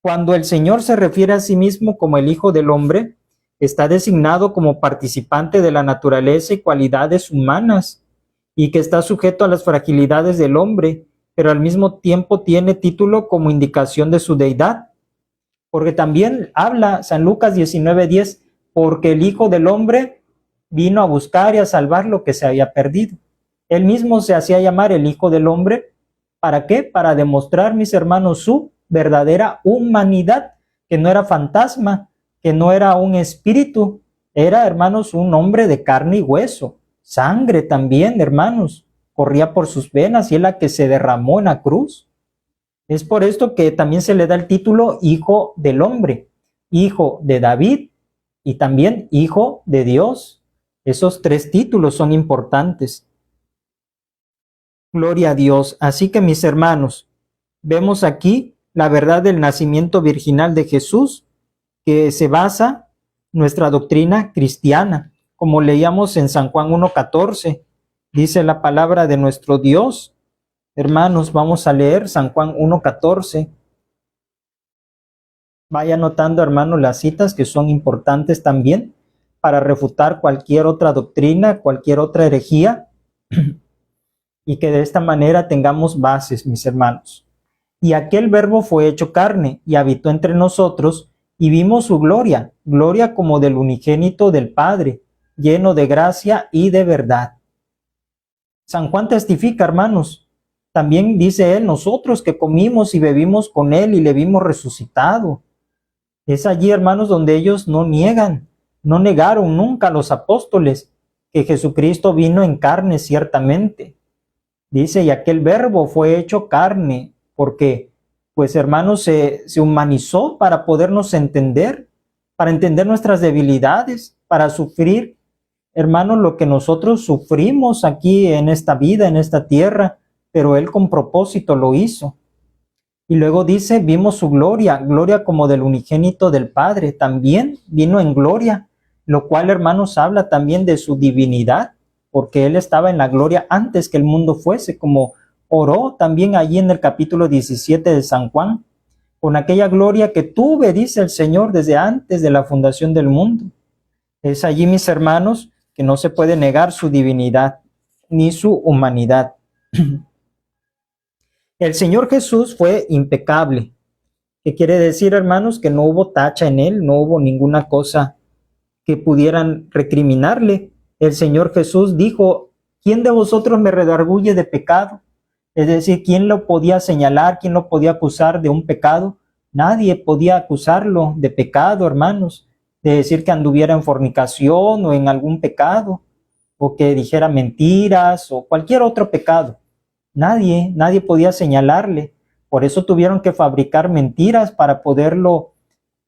Cuando el Señor se refiere a sí mismo como el Hijo del Hombre, está designado como participante de la naturaleza y cualidades humanas, y que está sujeto a las fragilidades del hombre, pero al mismo tiempo tiene título como indicación de su deidad. Porque también habla San Lucas 19:10, porque el Hijo del Hombre vino a buscar y a salvar lo que se había perdido. Él mismo se hacía llamar el Hijo del Hombre. ¿Para qué? Para demostrar, mis hermanos, su verdadera humanidad, que no era fantasma, que no era un espíritu, era, hermanos, un hombre de carne y hueso, sangre también, hermanos, corría por sus venas y es la que se derramó en la cruz. Es por esto que también se le da el título Hijo del Hombre, Hijo de David y también Hijo de Dios. Esos tres títulos son importantes. Gloria a Dios. Así que, mis hermanos, vemos aquí la verdad del nacimiento virginal de Jesús, que se basa en nuestra doctrina cristiana. Como leíamos en San Juan 1:14, dice la palabra de nuestro Dios, Hermanos, vamos a leer San Juan 1:14. Vaya anotando, hermanos, las citas que son importantes también para refutar cualquier otra doctrina, cualquier otra herejía, y que de esta manera tengamos bases, mis hermanos. Y aquel Verbo fue hecho carne y habitó entre nosotros, y vimos su gloria, gloria como del unigénito del Padre, lleno de gracia y de verdad. San Juan testifica, hermanos, también dice él, nosotros que comimos y bebimos con él y le vimos resucitado. Es allí, hermanos, donde ellos no niegan, no negaron nunca a los apóstoles que Jesucristo vino en carne ciertamente. Dice, y aquel Verbo fue hecho carne, porque, pues, hermanos, se humanizó para podernos entender, para entender nuestras debilidades, para sufrir, hermanos, lo que nosotros sufrimos aquí en esta vida, en esta tierra, pero Él con propósito lo hizo. Y luego dice, vimos su gloria, gloria como del unigénito del Padre, también vino en gloria, lo cual, hermanos, habla también de su divinidad, porque Él estaba en la gloria antes que el mundo fuese, como oró también allí en el capítulo 17 de San Juan, con aquella gloria que tuve, dice el Señor, desde antes de la fundación del mundo. Es allí, mis hermanos, que no se puede negar su divinidad ni su humanidad. El Señor Jesús fue impecable. ¿Qué quiere decir, hermanos? Que no hubo tacha en Él, no hubo ninguna cosa que pudieran recriminarle. El Señor Jesús dijo, ¿quién de vosotros me redarguye de pecado? Es decir, ¿quién lo podía señalar? ¿Quién lo podía acusar de un pecado? Nadie podía acusarlo de pecado, hermanos, de decir que anduviera en fornicación o en algún pecado, o que dijera mentiras o cualquier otro pecado. Nadie podía señalarle. Por eso tuvieron que fabricar mentiras para poderlo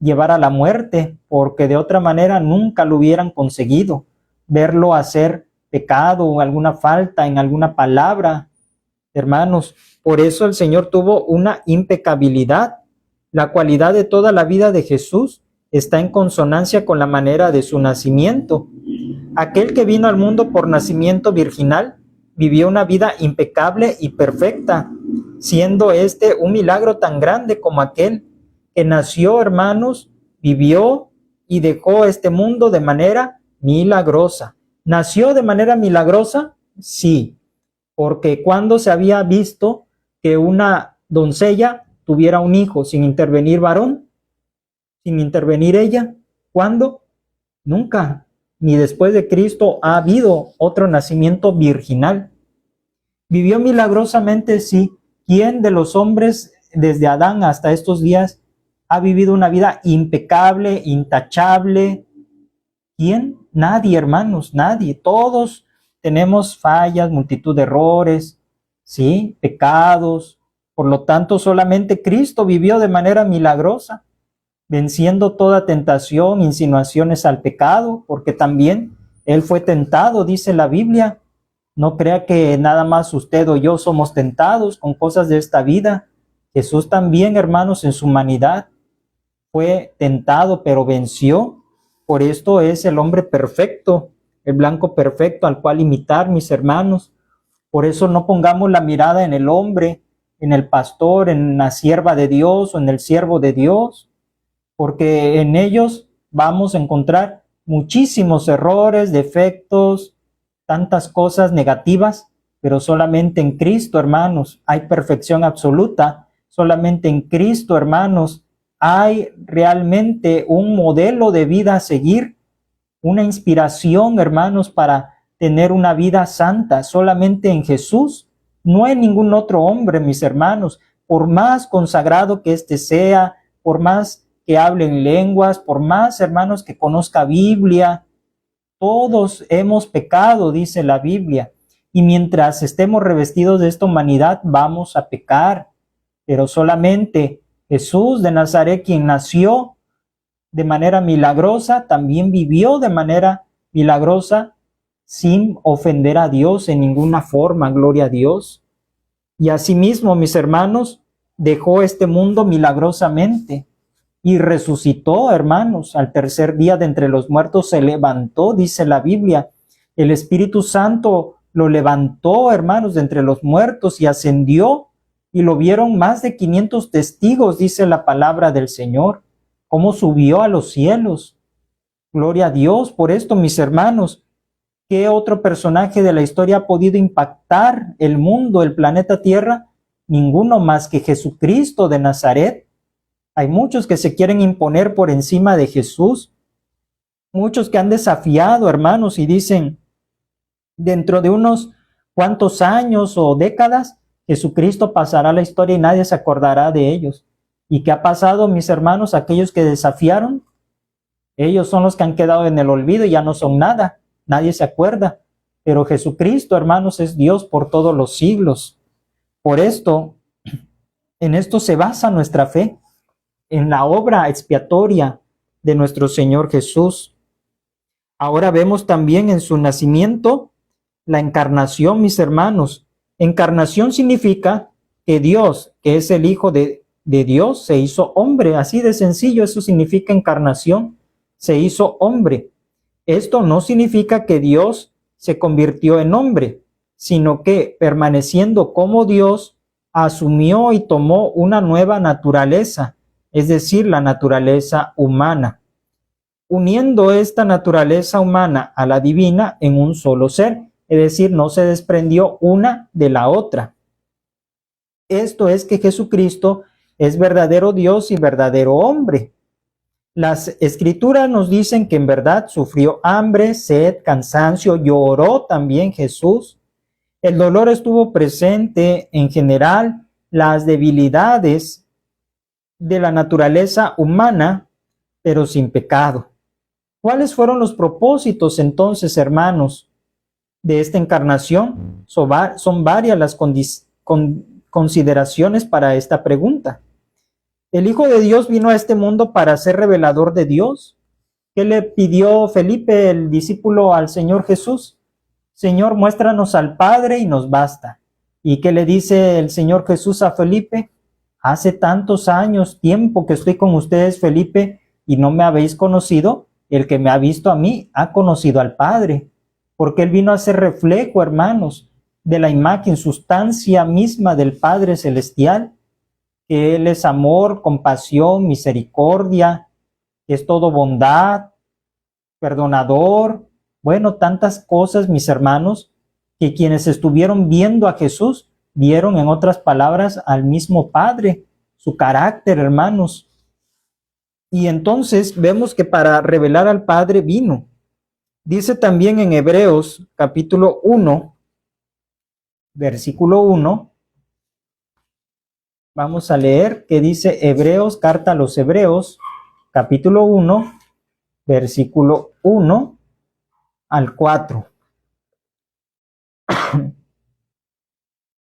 llevar a la muerte, porque de otra manera nunca lo hubieran conseguido. Verlo hacer pecado o alguna falta en alguna palabra, hermanos. Por eso el Señor tuvo una impecabilidad. La cualidad de toda la vida de Jesús está en consonancia con la manera de su nacimiento. Aquel que vino al mundo por nacimiento virginal vivió una vida impecable y perfecta, siendo este un milagro tan grande como aquel que nació, hermanos, vivió y dejó este mundo de manera milagrosa. ¿Nació de manera milagrosa? Sí, porque cuando se había visto que una doncella tuviera un hijo sin intervenir varón, sin intervenir ella, ¿cuándo? Nunca, ni después de Cristo ha habido otro nacimiento virginal. ¿Vivió milagrosamente? Sí. ¿Quién de los hombres desde Adán hasta estos días ha vivido una vida impecable, intachable? ¿Quién? Nadie, hermanos, nadie. Todos tenemos fallas, multitud de errores, ¿sí? Pecados. Por lo tanto, solamente Cristo vivió de manera milagrosa, venciendo toda tentación, insinuaciones al pecado, porque también Él fue tentado, dice la Biblia. No crea que nada más usted o yo somos tentados con cosas de esta vida. Jesús también, hermanos, en su humanidad fue tentado, pero venció. Por esto es el hombre perfecto, el blanco perfecto al cual imitar, mis hermanos. Por eso no pongamos la mirada en el hombre, en el pastor, en la sierva de Dios o en el siervo de Dios, porque en ellos vamos a encontrar muchísimos errores, defectos, tantas cosas negativas, pero solamente en Cristo, hermanos, hay perfección absoluta. Solamente en Cristo, hermanos, hay realmente un modelo de vida a seguir, una inspiración, hermanos, para tener una vida santa. Solamente en Jesús, no en ningún otro hombre, mis hermanos, por más consagrado que éste sea, por más que hable en lenguas, por más, hermanos, que conozca Biblia. Todos hemos pecado, dice la Biblia, y mientras estemos revestidos de esta humanidad vamos a pecar, pero solamente Jesús de Nazaret, quien nació de manera milagrosa, también vivió de manera milagrosa sin ofender a Dios en ninguna forma, gloria a Dios. Y asimismo, mis hermanos, dejó este mundo milagrosamente y resucitó, hermanos, al tercer día de entre los muertos se levantó, dice la Biblia. El Espíritu Santo lo levantó, hermanos, de entre los muertos y ascendió, y lo vieron más de 500 testigos, dice la palabra del Señor, cómo subió a los cielos. Gloria a Dios por esto, mis hermanos. ¿Qué otro personaje de la historia ha podido impactar el mundo, el planeta Tierra? Ninguno más que Jesucristo de Nazaret. Hay muchos que se quieren imponer por encima de Jesús, muchos que han desafiado, hermanos, y dicen, dentro de unos cuantos años o décadas, Jesucristo pasará a la historia y nadie se acordará de ellos. ¿Y qué ha pasado, mis hermanos? Aquellos que desafiaron, ellos son los que han quedado en el olvido y ya no son nada, nadie se acuerda. Pero Jesucristo, hermanos, es Dios por todos los siglos. Por esto, en esto se basa nuestra fe, en la obra expiatoria de nuestro Señor Jesús. Ahora vemos también en su nacimiento la encarnación, mis hermanos. Encarnación significa que Dios, que es el Hijo de Dios, se hizo hombre. Así de sencillo, eso significa encarnación. Se hizo hombre. Esto no significa que Dios se convirtió en hombre, sino que permaneciendo como Dios, asumió y tomó una nueva naturaleza, es decir, la naturaleza humana, uniendo esta naturaleza humana a la divina en un solo ser, es decir, no se desprendió una de la otra. Esto es que Jesucristo es verdadero Dios y verdadero hombre. Las escrituras nos dicen que en verdad sufrió hambre, sed, cansancio, lloró también Jesús. El dolor estuvo presente en general, las debilidades de la naturaleza humana, pero sin pecado. ¿Cuáles fueron los propósitos entonces, hermanos, de esta encarnación? Son varias las consideraciones para esta pregunta. El Hijo de Dios vino a este mundo para ser revelador de Dios. ¿Qué le pidió Felipe, el discípulo, al Señor Jesús? Señor, muéstranos al Padre y nos basta. ¿Y qué le dice el Señor Jesús a Felipe? Hace tantos años, tiempo que estoy con ustedes, Felipe, y no me habéis conocido. El que me ha visto a mí ha conocido al Padre. Porque Él vino a ser reflejo, hermanos, de la imagen, sustancia misma del Padre Celestial, que Él es amor, compasión, misericordia, que es todo bondad, perdonador. Bueno, tantas cosas, mis hermanos, que quienes estuvieron viendo a Jesús, vieron en otras palabras al mismo Padre, su carácter, hermanos. Y entonces vemos que para revelar al Padre vino. Dice también en Hebreos capítulo 1, versículo 1, vamos a leer que dice Hebreos, carta a los Hebreos, capítulo 1, versículo 1 al 4.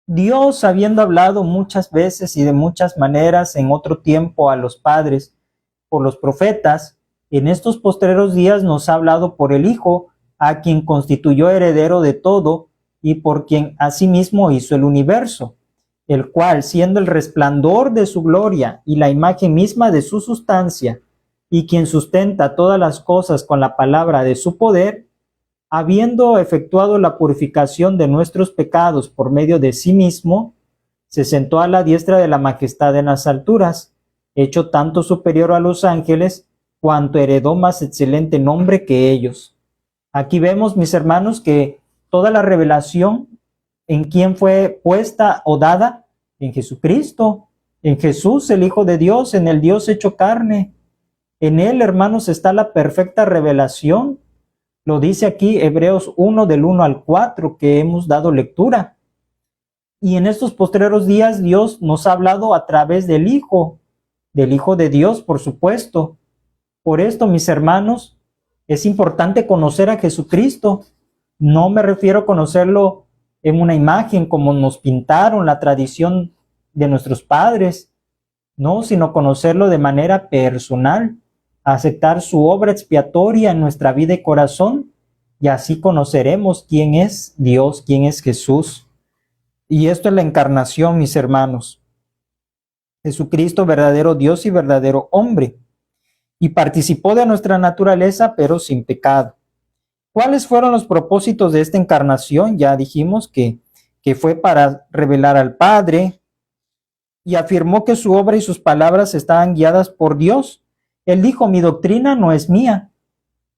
Dios, habiendo hablado muchas veces y de muchas maneras en otro tiempo a los padres por los profetas, en estos postreros días nos ha hablado por el Hijo, a quien constituyó heredero de todo y por quien asimismo hizo el universo, el cual, siendo el resplandor de su gloria y la imagen misma de su sustancia, y quien sustenta todas las cosas con la palabra de su poder, habiendo efectuado la purificación de nuestros pecados por medio de sí mismo, se sentó a la diestra de la majestad en las alturas, hecho tanto superior a los ángeles, cuanto heredó más excelente nombre que ellos. Aquí vemos, mis hermanos, que toda la revelación, ¿en quién fue puesta o dada? En Jesucristo, en Jesús, el Hijo de Dios, en el Dios hecho carne. En Él, hermanos, está la perfecta revelación. Lo dice aquí Hebreos 1, del 1 al 4, que hemos dado lectura. Y en estos postreros días Dios nos ha hablado a través del Hijo de Dios, por supuesto. Por esto, mis hermanos, es importante conocer a Jesucristo. No me refiero a conocerlo en una imagen como nos pintaron la tradición de nuestros padres, no, sino conocerlo de manera personal, aceptar su obra expiatoria en nuestra vida y corazón, y así conoceremos quién es Dios, quién es Jesús. Y esto es la encarnación, mis hermanos. Jesucristo, verdadero Dios y verdadero hombre, y participó de nuestra naturaleza, pero sin pecado. ¿Cuáles fueron los propósitos de esta encarnación? Ya dijimos que fue para revelar al Padre, y afirmó que su obra y sus palabras estaban guiadas por Dios. Él dijo, mi doctrina no es mía,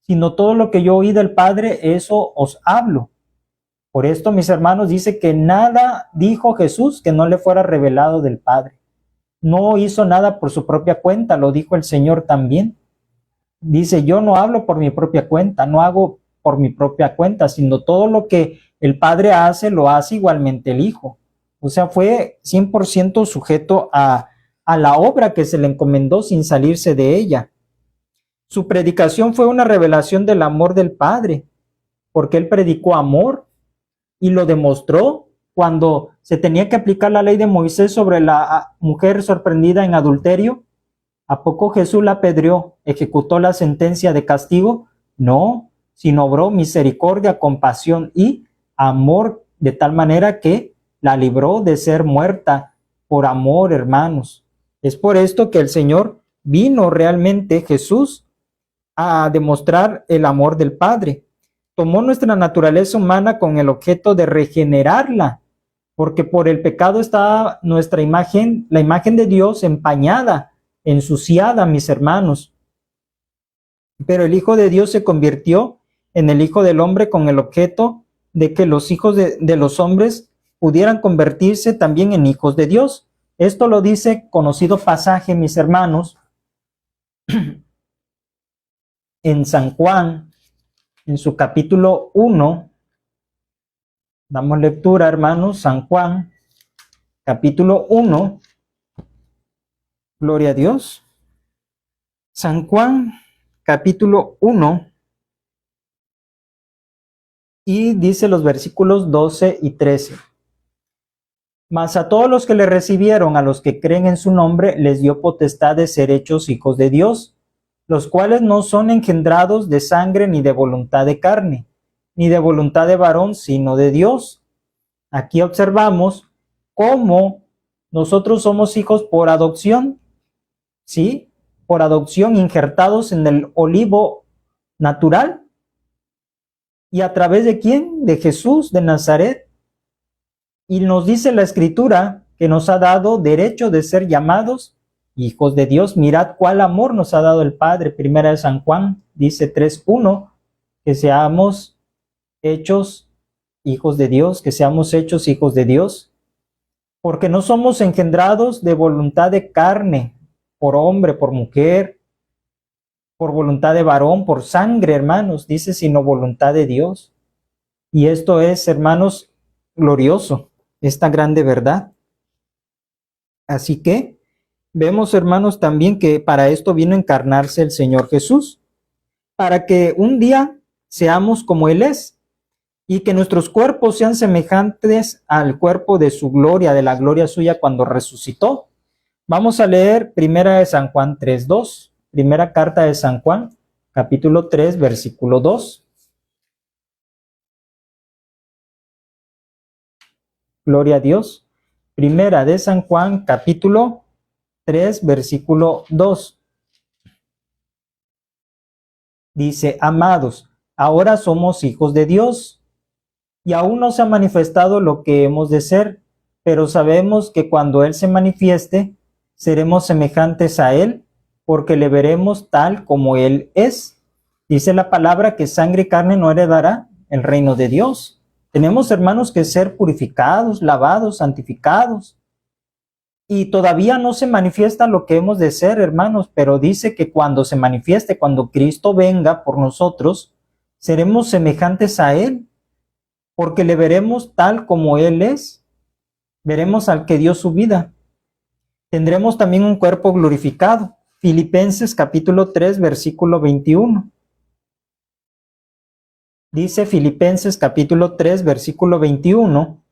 sino todo lo que yo oí del Padre, eso os hablo. Por esto, mis hermanos, dice que nada dijo Jesús que no le fuera revelado del Padre. No hizo nada por su propia cuenta, lo dijo el Señor también. Dice, yo no hablo por mi propia cuenta, no hago por mi propia cuenta, sino todo lo que el Padre hace, lo hace igualmente el Hijo. O sea, fue 100% sujeto a la obra que se le encomendó sin salirse de ella. Su predicación fue una revelación del amor del Padre, porque él predicó amor y lo demostró cuando se tenía que aplicar la ley de Moisés sobre la mujer sorprendida en adulterio. ¿A poco Jesús la apedreó, ejecutó la sentencia de castigo? No, sino obró misericordia, compasión y amor, de tal manera que la libró de ser muerta por amor, hermanos. Es por esto que el Señor vino realmente, Jesús, a demostrar el amor del Padre. Tomó nuestra naturaleza humana con el objeto de regenerarla, porque por el pecado está nuestra imagen, la imagen de Dios empañada, ensuciada, mis hermanos. Pero el Hijo de Dios se convirtió en el Hijo del Hombre con el objeto de que los hijos de los hombres pudieran convertirse también en hijos de Dios. Esto lo dice conocido pasaje, mis hermanos, en San Juan, en su capítulo 1. Damos lectura, hermanos, San Juan, capítulo 1. Gloria a Dios. San Juan, capítulo 1. Y dice los versículos 12 y 13. Mas a todos los que le recibieron, a los que creen en su nombre, les dio potestad de ser hechos hijos de Dios, los cuales no son engendrados de sangre ni de voluntad de carne, ni de voluntad de varón, sino de Dios. Aquí observamos cómo nosotros somos hijos por adopción, ¿sí? Por adopción, injertados en el olivo natural. ¿Y a través de quién? De Jesús de Nazaret. Y nos dice la Escritura que nos ha dado derecho de ser llamados hijos de Dios. Mirad cuál amor nos ha dado el Padre. Primera de San Juan dice 3:1, que seamos hechos hijos de Dios, que seamos hechos hijos de Dios, porque no somos engendrados de voluntad de carne, por hombre, por mujer, por voluntad de varón, por sangre, hermanos, dice, sino voluntad de Dios. Y esto es, hermanos, glorioso, esta grande verdad. Así que vemos, hermanos, también que para esto vino a encarnarse el Señor Jesús, para que un día seamos como Él es, y que nuestros cuerpos sean semejantes al cuerpo de su gloria, de la gloria suya cuando resucitó. Vamos a leer primera de San Juan 3:2, primera carta de San Juan, capítulo 3, versículo 2. Gloria a Dios. Primera de San Juan, capítulo 3, versículo 2. Dice, amados, ahora somos hijos de Dios, y aún no se ha manifestado lo que hemos de ser, pero sabemos que cuando Él se manifieste, seremos semejantes a Él, porque le veremos tal como Él es. Dice la palabra que sangre y carne no heredará el reino de Dios. Tenemos, hermanos, que ser purificados, lavados, santificados. Y todavía no se manifiesta lo que hemos de ser, hermanos, pero dice que cuando se manifieste, cuando Cristo venga por nosotros, seremos semejantes a Él, porque le veremos tal como Él es. Veremos al que dio su vida. Tendremos también un cuerpo glorificado. Filipenses capítulo 3, versículo 21. Dice Filipenses capítulo 3, versículo 21,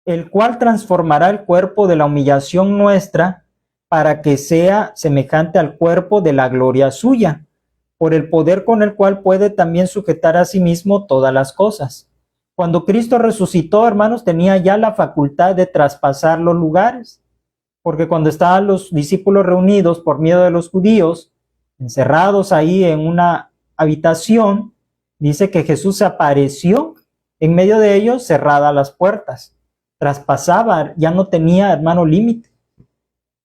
el cual transformará el cuerpo de la humillación nuestra para que sea semejante al cuerpo de la gloria suya, por el poder con el cual puede también sujetar a sí mismo todas las cosas. Cuando Cristo resucitó, hermanos, tenía ya la facultad de traspasar los lugares, porque cuando estaban los discípulos reunidos por miedo de los judíos, encerrados ahí en una habitación, dice que Jesús se apareció en medio de ellos, cerradas las puertas. Traspasaba, ya no tenía, hermano, límite.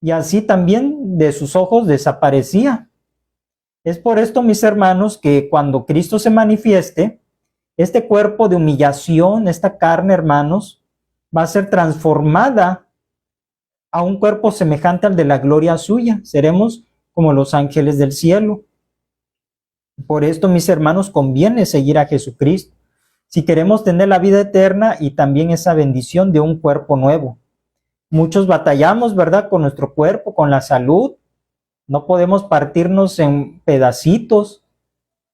Y así también de sus ojos desaparecía. Es por esto, mis hermanos, que cuando Cristo se manifieste, este cuerpo de humillación, esta carne, hermanos, va a ser transformada a un cuerpo semejante al de la gloria suya. Seremos como los ángeles del cielo. Por esto, mis hermanos, conviene seguir a Jesucristo si queremos tener la vida eterna y también esa bendición de un cuerpo nuevo. Muchos batallamos, ¿verdad?, con nuestro cuerpo, con la salud. No podemos partirnos en pedacitos.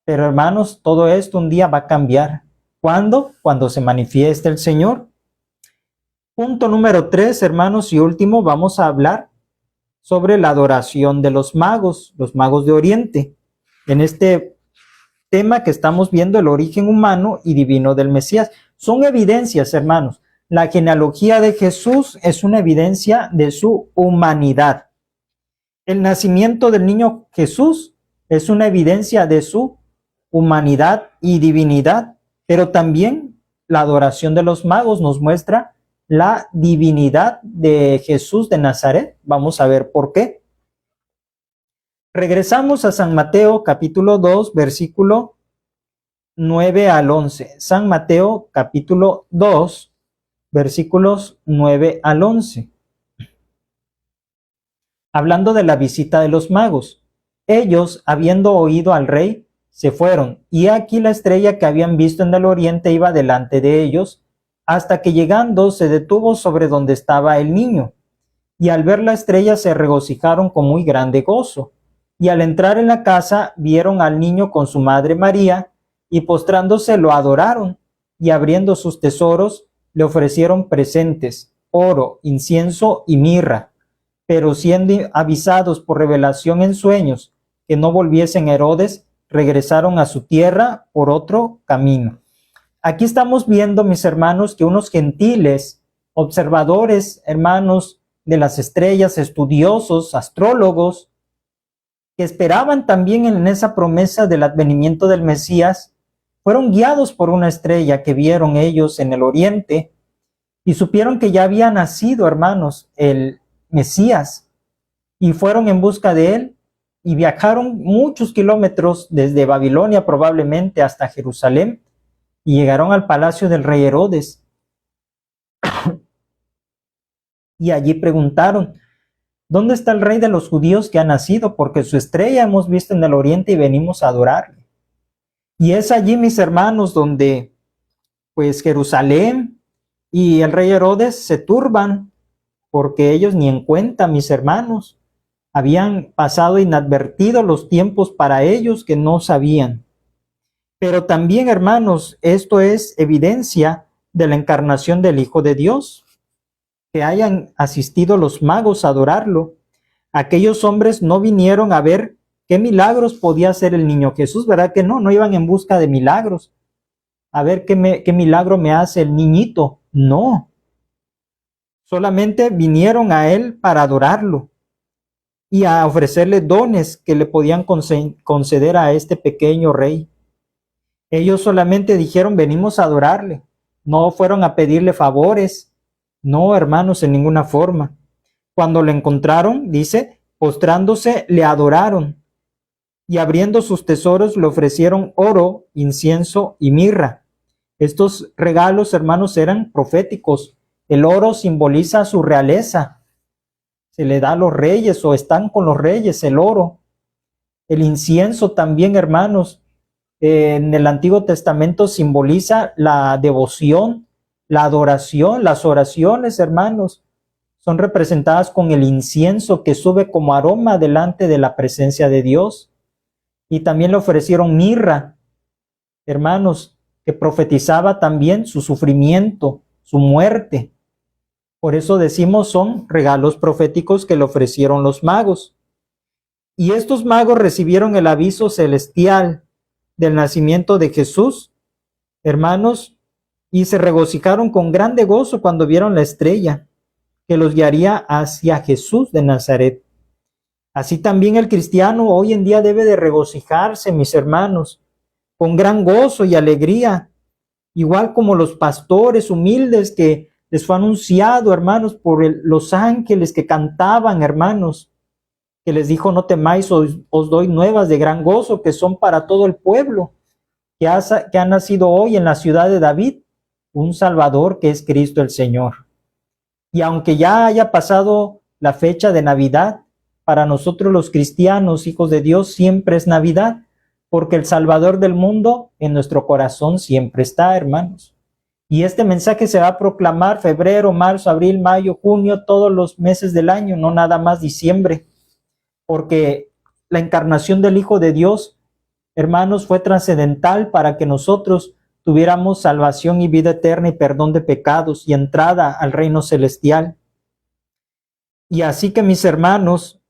Pero, hermanos, todo esto un día va a cambiar. ¿Cuándo? Cuando se manifieste el Señor. Punto número 3, hermanos, y último, vamos a hablar sobre la adoración de los magos de Oriente. En este tema que estamos viendo, el origen humano y divino del Mesías. Son evidencias, hermanos. La genealogía de Jesús es una evidencia de su humanidad. El nacimiento del niño Jesús es una evidencia de su humanidad y divinidad, pero también la adoración de los magos nos muestra la divinidad de Jesús de Nazaret. Vamos a ver por qué. Regresamos a San Mateo capítulo 2, versículo 9 al 11. San Mateo capítulo 2, versículos 9 al 11. Hablando de la visita de los magos. Ellos, habiendo oído al rey, se fueron, y aquí la estrella que habían visto en el oriente iba delante de ellos, hasta que llegando se detuvo sobre donde estaba el niño. Y al ver la estrella se regocijaron con muy grande gozo. Y al entrar en la casa vieron al niño con su madre María, y postrándose lo adoraron, y abriendo sus tesoros le ofrecieron presentes, oro, incienso y mirra. Pero siendo avisados por revelación en sueños que no volviesen a Herodes, regresaron a su tierra por otro camino. Aquí estamos viendo, mis hermanos, que unos gentiles, observadores, hermanos, de las estrellas, estudiosos, astrólogos, que esperaban también en esa promesa del advenimiento del Mesías, fueron guiados por una estrella que vieron ellos en el oriente y supieron que ya había nacido, hermanos, el Mesías, y fueron en busca de él y viajaron muchos kilómetros desde Babilonia probablemente hasta Jerusalén y llegaron al palacio del rey Herodes. Y allí preguntaron: ¿dónde está el rey de los judíos que ha nacido? Porque su estrella hemos visto en el oriente y venimos a adorarle. Y es allí, mis hermanos, donde pues Jerusalén y el rey Herodes se turban, porque ellos ni en cuenta, mis hermanos, habían pasado inadvertidos los tiempos para ellos que no sabían. Pero también, hermanos, esto es evidencia de la encarnación del Hijo de Dios, que hayan asistido los magos a adorarlo. Aquellos hombres no vinieron a ver qué milagros podía hacer el niño Jesús, ¿verdad que no? No iban en busca de milagros, a ver qué milagro me hace el niñito. No. Solamente vinieron a él para adorarlo y a ofrecerle dones que le podían conceder a este pequeño rey. Ellos solamente dijeron: venimos a adorarle. No fueron a pedirle favores. No, hermanos, en ninguna forma. Cuando le encontraron, dice, postrándose, le adoraron. Y abriendo sus tesoros, le ofrecieron oro, incienso y mirra. Estos regalos, hermanos, eran proféticos. El oro simboliza su realeza. Se le da a los reyes o están con los reyes el oro. El incienso también, hermanos, en el Antiguo Testamento simboliza la devoción, la adoración. Las oraciones, hermanos, son representadas con el incienso que sube como aroma delante de la presencia de Dios. Y también le ofrecieron mirra, hermanos, que profetizaba también su sufrimiento, su muerte. Por eso decimos son regalos proféticos que le ofrecieron los magos. Y estos magos recibieron el aviso celestial del nacimiento de Jesús, hermanos, y se regocijaron con grande gozo cuando vieron la estrella que los guiaría hacia Jesús de Nazaret. Así también el cristiano hoy en día debe de regocijarse, mis hermanos, con gran gozo y alegría, igual como los pastores humildes que les fue anunciado, hermanos, por los ángeles que cantaban, hermanos, que les dijo: no temáis, os doy nuevas de gran gozo que son para todo el pueblo, que ha nacido hoy en la ciudad de David un Salvador, que es Cristo el Señor. Y aunque ya haya pasado la fecha de Navidad, para nosotros los cristianos, hijos de Dios, siempre es Navidad, porque el Salvador del mundo en nuestro corazón siempre está, hermanos. Y este mensaje se va a proclamar febrero, marzo, abril, mayo, junio, todos los meses del año, no nada más diciembre, porque la encarnación del Hijo de Dios, hermanos, fue trascendental para que nosotros tuviéramos salvación y vida eterna y perdón de pecados y entrada al reino celestial. Y así que, mis hermanos,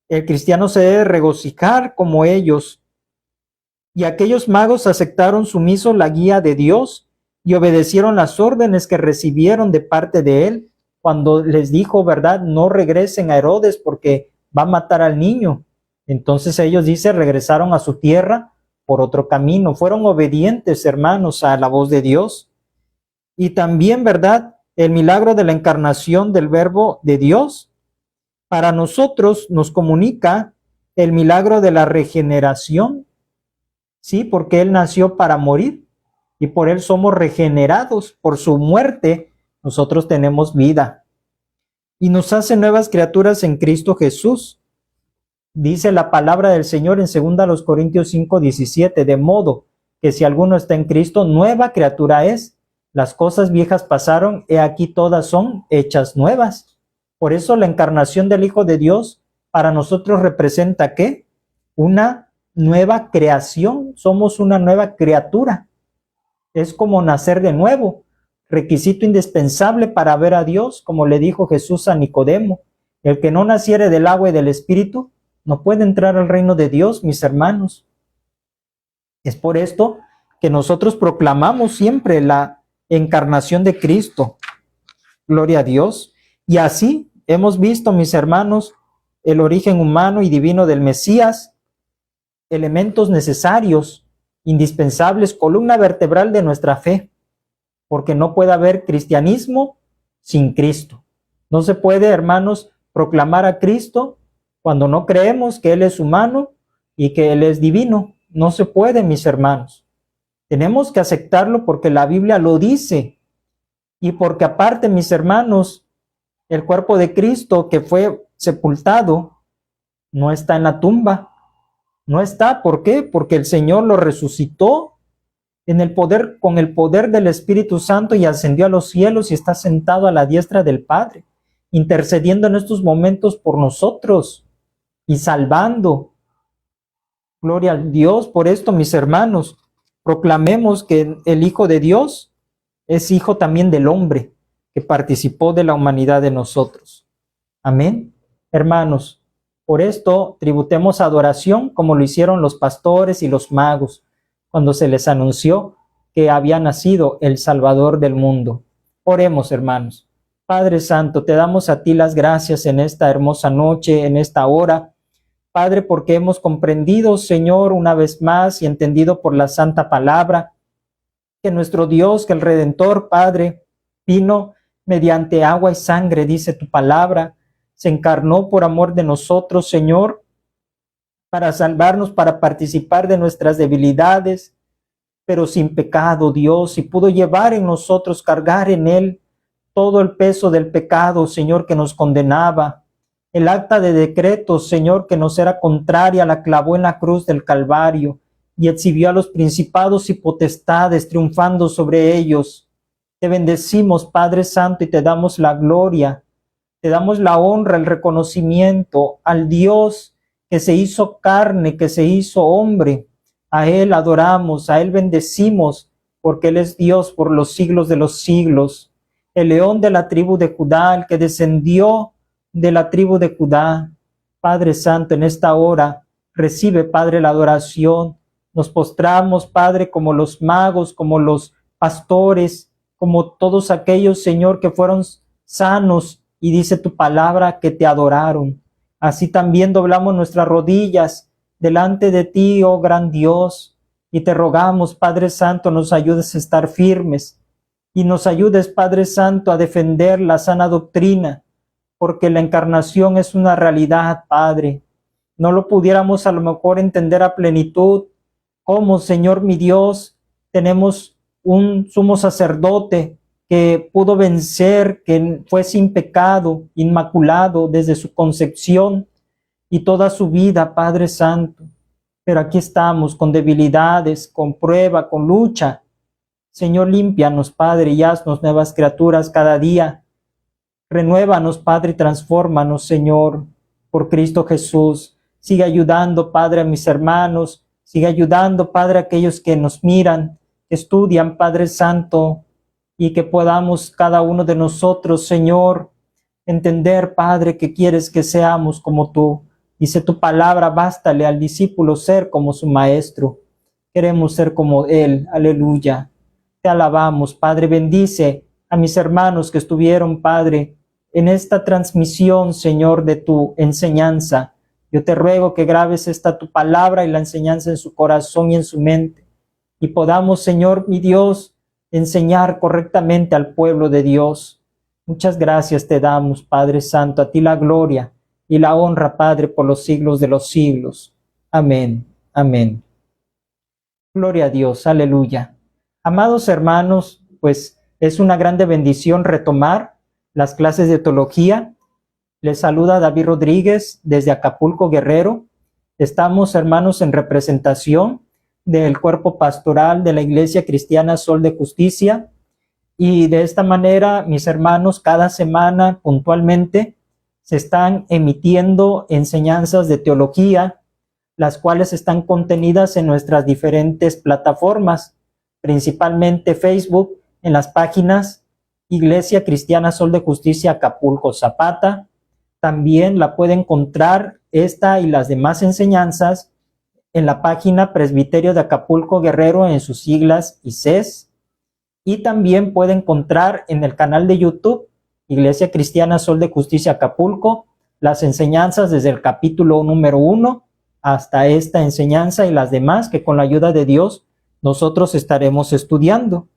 el cristiano se debe regocijar como ellos. Y aquellos magos aceptaron sumisos la guía de Dios y obedecieron las órdenes que recibieron de parte de él cuando les dijo, ¿verdad? No regresen a Herodes porque va a matar al niño. Entonces ellos, dice, regresaron a su tierra por otro camino. Fueron obedientes, hermanos, a la voz de Dios. Y también, ¿verdad? El milagro de la encarnación del Verbo de Dios para nosotros nos comunica el milagro de la regeneración, ¿sí? Porque Él nació para morir y por Él somos regenerados. Por su muerte nosotros tenemos vida y nos hace nuevas criaturas en Cristo Jesús. Dice la palabra del Señor en 2 Corintios 5:17, de modo que si alguno está en Cristo, nueva criatura es. Las cosas viejas pasaron, he aquí todas son hechas nuevas. Por eso la encarnación del Hijo de Dios para nosotros representa ¿qué? Una nueva creación. Somos una nueva criatura. Es como nacer de nuevo. Requisito indispensable para ver a Dios, como le dijo Jesús a Nicodemo. El que no naciere del agua y del Espíritu no puede entrar al reino de Dios, mis hermanos. Es por esto que nosotros proclamamos siempre la encarnación de Cristo. Gloria a Dios. Y así hemos visto, mis hermanos, el origen humano y divino del Mesías, elementos necesarios, indispensables, columna vertebral de nuestra fe, porque no puede haber cristianismo sin Cristo. No se puede, hermanos, proclamar a Cristo cuando no creemos que Él es humano y que Él es divino. No se puede, mis hermanos. Tenemos que aceptarlo porque la Biblia lo dice y porque aparte, mis hermanos, el cuerpo de Cristo que fue sepultado no está en la tumba. No está, ¿por qué? Porque el Señor lo resucitó en el poder, con el poder del Espíritu Santo, y ascendió a los cielos y está sentado a la diestra del Padre, intercediendo en estos momentos por nosotros y salvando. Gloria a Dios. Por esto, mis hermanos, proclamemos que el Hijo de Dios es hijo también del hombre que participó de la humanidad de nosotros. Amén. Hermanos, por esto tributemos adoración como lo hicieron los pastores y los magos cuando se les anunció que había nacido el Salvador del mundo. Oremos, hermanos. Padre Santo, te damos a ti las gracias en esta hermosa noche, en esta hora. Padre, porque hemos comprendido, Señor, una vez más y entendido por la santa palabra, que nuestro Dios, que el Redentor, Padre, vino mediante agua y sangre, dice tu palabra, se encarnó por amor de nosotros, Señor, para salvarnos, para participar de nuestras debilidades, pero sin pecado, Dios, y pudo llevar en nosotros, cargar en Él todo el peso del pecado, Señor, que nos condenaba. El acta de decreto, Señor, que nos era contraria, la clavó en la cruz del Calvario y exhibió a los principados y potestades, triunfando sobre ellos. Te bendecimos, Padre Santo, y te damos la gloria, te damos la honra, el reconocimiento al Dios que se hizo carne, que se hizo hombre. A Él adoramos, a Él bendecimos, porque Él es Dios por los siglos de los siglos. El león de la tribu de Judá, el que descendió de la tribu de Judá. Padre Santo, en esta hora, recibe, Padre, la adoración. Nos postramos, Padre, como los magos, como los pastores, como todos aquellos, Señor, que fueron sanos, y dice tu palabra que te adoraron. Así también doblamos nuestras rodillas delante de ti, oh gran Dios, y te rogamos, Padre Santo, nos ayudes a estar firmes y nos ayudes, Padre Santo, a defender la sana doctrina, porque la encarnación es una realidad, Padre. No lo pudiéramos a lo mejor entender a plenitud, como, Señor mi Dios, tenemos un sumo sacerdote que pudo vencer, que fue sin pecado, inmaculado desde su concepción y toda su vida, Padre Santo. Pero aquí estamos con debilidades, con prueba, con lucha. Señor, límpianos, Padre, y haznos nuevas criaturas cada día. Renuévanos, Padre, y transfórmanos, Señor, por Cristo Jesús. Sigue ayudando, Padre, a mis hermanos. Sigue ayudando, Padre, a aquellos que nos miran, que estudian, Padre Santo, y que podamos cada uno de nosotros, Señor, entender, Padre, que quieres que seamos como tú. Dice tu palabra, bástale al discípulo ser como su maestro. Queremos ser como él, aleluya. Te alabamos, Padre, bendice a mis hermanos que estuvieron, Padre, en esta transmisión, Señor, de tu enseñanza. Yo te ruego que grabes esta tu palabra y la enseñanza en su corazón y en su mente. Y podamos, Señor, mi Dios, enseñar correctamente al pueblo de Dios. Muchas gracias te damos, Padre Santo, a ti la gloria y la honra, Padre, por los siglos de los siglos. Amén, amén. Gloria a Dios, aleluya. Amados hermanos, pues es una grande bendición retomar las clases de teología. Les saluda David Rodríguez desde Acapulco, Guerrero. Estamos, hermanos, en representación del cuerpo pastoral de la Iglesia Cristiana Sol de Justicia. Y de esta manera, mis hermanos, cada semana puntualmente se están emitiendo enseñanzas de teología, las cuales están contenidas en nuestras diferentes plataformas, principalmente Facebook, en las páginas Iglesia Cristiana Sol de Justicia Acapulco Zapata. También la puede encontrar esta y las demás enseñanzas en la página Presbiterio de Acapulco Guerrero en sus siglas ICES. Y también puede encontrar en el canal de YouTube Iglesia Cristiana Sol de Justicia Acapulco las enseñanzas desde el capítulo número 1 hasta esta enseñanza y las demás que con la ayuda de Dios nosotros estaremos estudiando.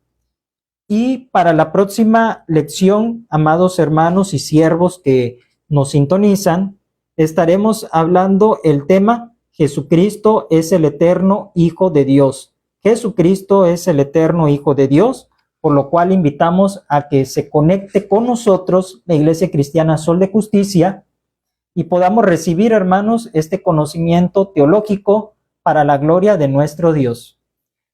Y para la próxima lección, amados hermanos y siervos que nos sintonizan, estaremos hablando el tema Jesucristo es el eterno Hijo de Dios. Jesucristo es el eterno Hijo de Dios, por lo cual invitamos a que se conecte con nosotros la Iglesia Cristiana Sol de Justicia y podamos recibir, hermanos, este conocimiento teológico para la gloria de nuestro Dios.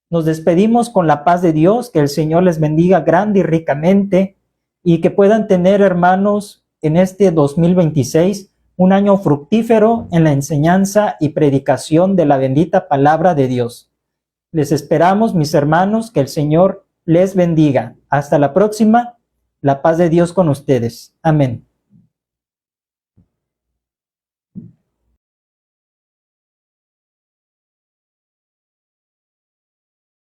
Nos despedimos con la paz de Dios, que el Señor les bendiga grande y ricamente y que puedan tener, hermanos, en este 2026 un año fructífero en la enseñanza y predicación de la bendita palabra de Dios. Les esperamos, mis hermanos, que el Señor les bendiga. Hasta la próxima. La paz de Dios con ustedes. Amén.